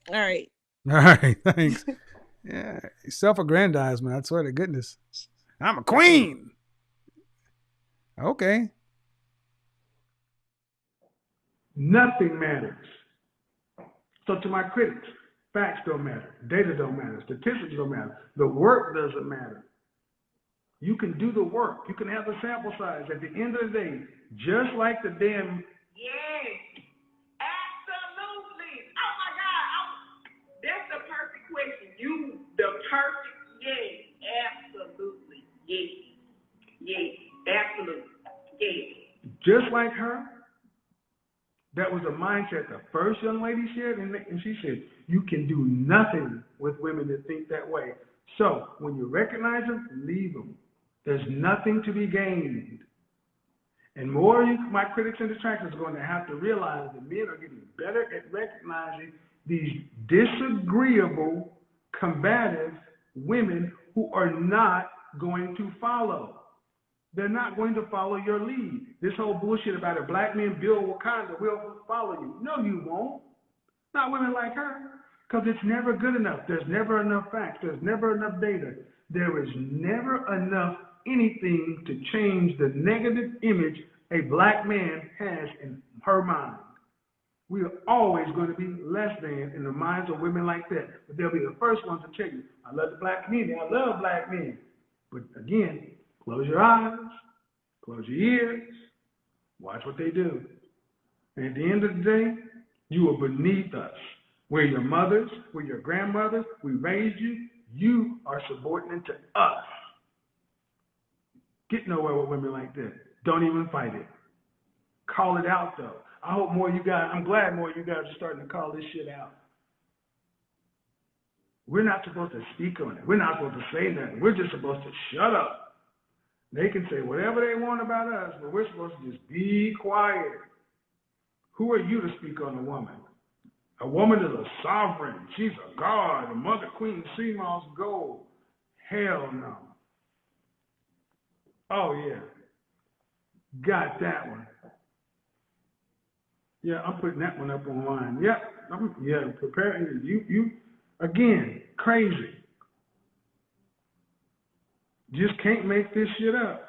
All right. All right. Thanks. Yeah. Self-aggrandizement. I swear to goodness. I'm a queen. Okay. Nothing matters. So to my critics, facts don't matter, data don't matter, statistics don't matter, the work doesn't matter. You can do the work. You can have the sample size. At the end of the day, just like the damn. Yes, absolutely. Oh my God, that's the perfect question. Yes, absolutely. Yes, absolutely. Yes. Just like her, that was a mindset the first young lady shared, and she said, you can do nothing with women that think that way. So when you recognize them, leave them. There's nothing to be gained. And more my critics and detractors are going to have to realize that men are getting better at recognizing these disagreeable, combative women who are not going to follow. They're not going to follow your lead. This whole bullshit about if black men build Wakanda, we'll follow you. No, you won't. Not women like her. Because it's never good enough. There's never enough facts. There's never enough data. There is never enough anything to change the negative image a black man has in her mind. We are always going to be less than in the minds of women like that. But they'll be the first ones to tell you, I love the black community. I love black men. But again, close your eyes, close your ears, watch what they do. And at the end of the day, you are beneath us. We're your mothers, we're your grandmothers, we raised you. You are subordinate to us. Get nowhere with women like that. Don't even fight it. Call it out, though. I hope more of you guys, I'm glad more of you guys are starting to call this shit out. We're not supposed to speak on it. We're not supposed to say nothing. We're just supposed to shut up. They can say whatever they want about us, but we're supposed to just be quiet. Who are you to speak on a woman? A woman is a sovereign. She's a god, a mother queen, sea moss gold. Hell no. Oh, yeah. Got that one. Yeah, I'm putting that one up online. Yep. Preparing you again, crazy. Just can't make this shit up.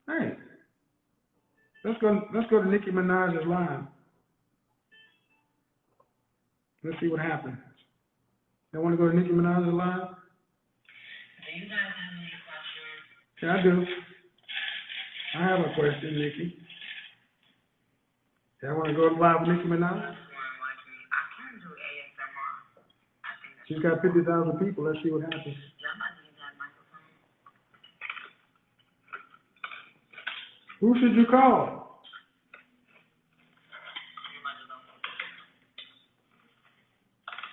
Hey, let's go to Nicki Minaj's live. Let's see what happens. Y'all want to go to Nicki Minaj's live? Do you guys have any questions? Yeah, I do. I have a question, Nicki. Y'all want to go live with Nicki Minaj? I can do ASMR. She's got 50,000 people. Let's see what happens. Y'all might need that microphone. Who should you call?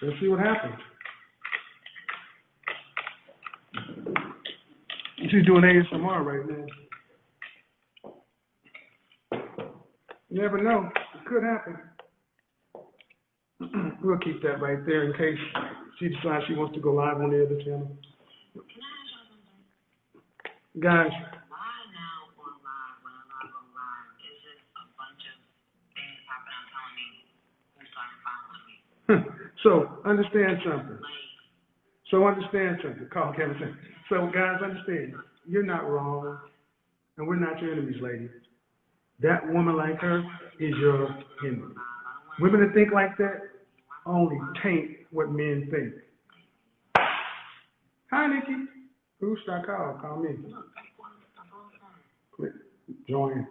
Let's see what happens. She's doing ASMR right now. You never know. It could happen. We'll keep that right there in case she decides she wants to go live on the other channel. Guys. Why now on live, when I go live, it's just a bunch of things popping up telling me who started following me. So, understand something. Call Kevin Samuels. So, guys, understand. You're not wrong. And we're not your enemies, ladies. That woman like her is your enemy. Women that think like that only taint what men think. Hi, Nikki. Who should I call? Call me. Click. Join.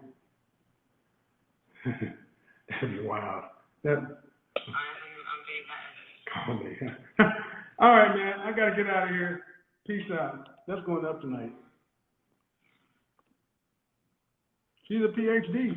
That'd be wild. Call me. All right, man. I got to get out of here. Peace out. That's going up tonight. She's a PhD.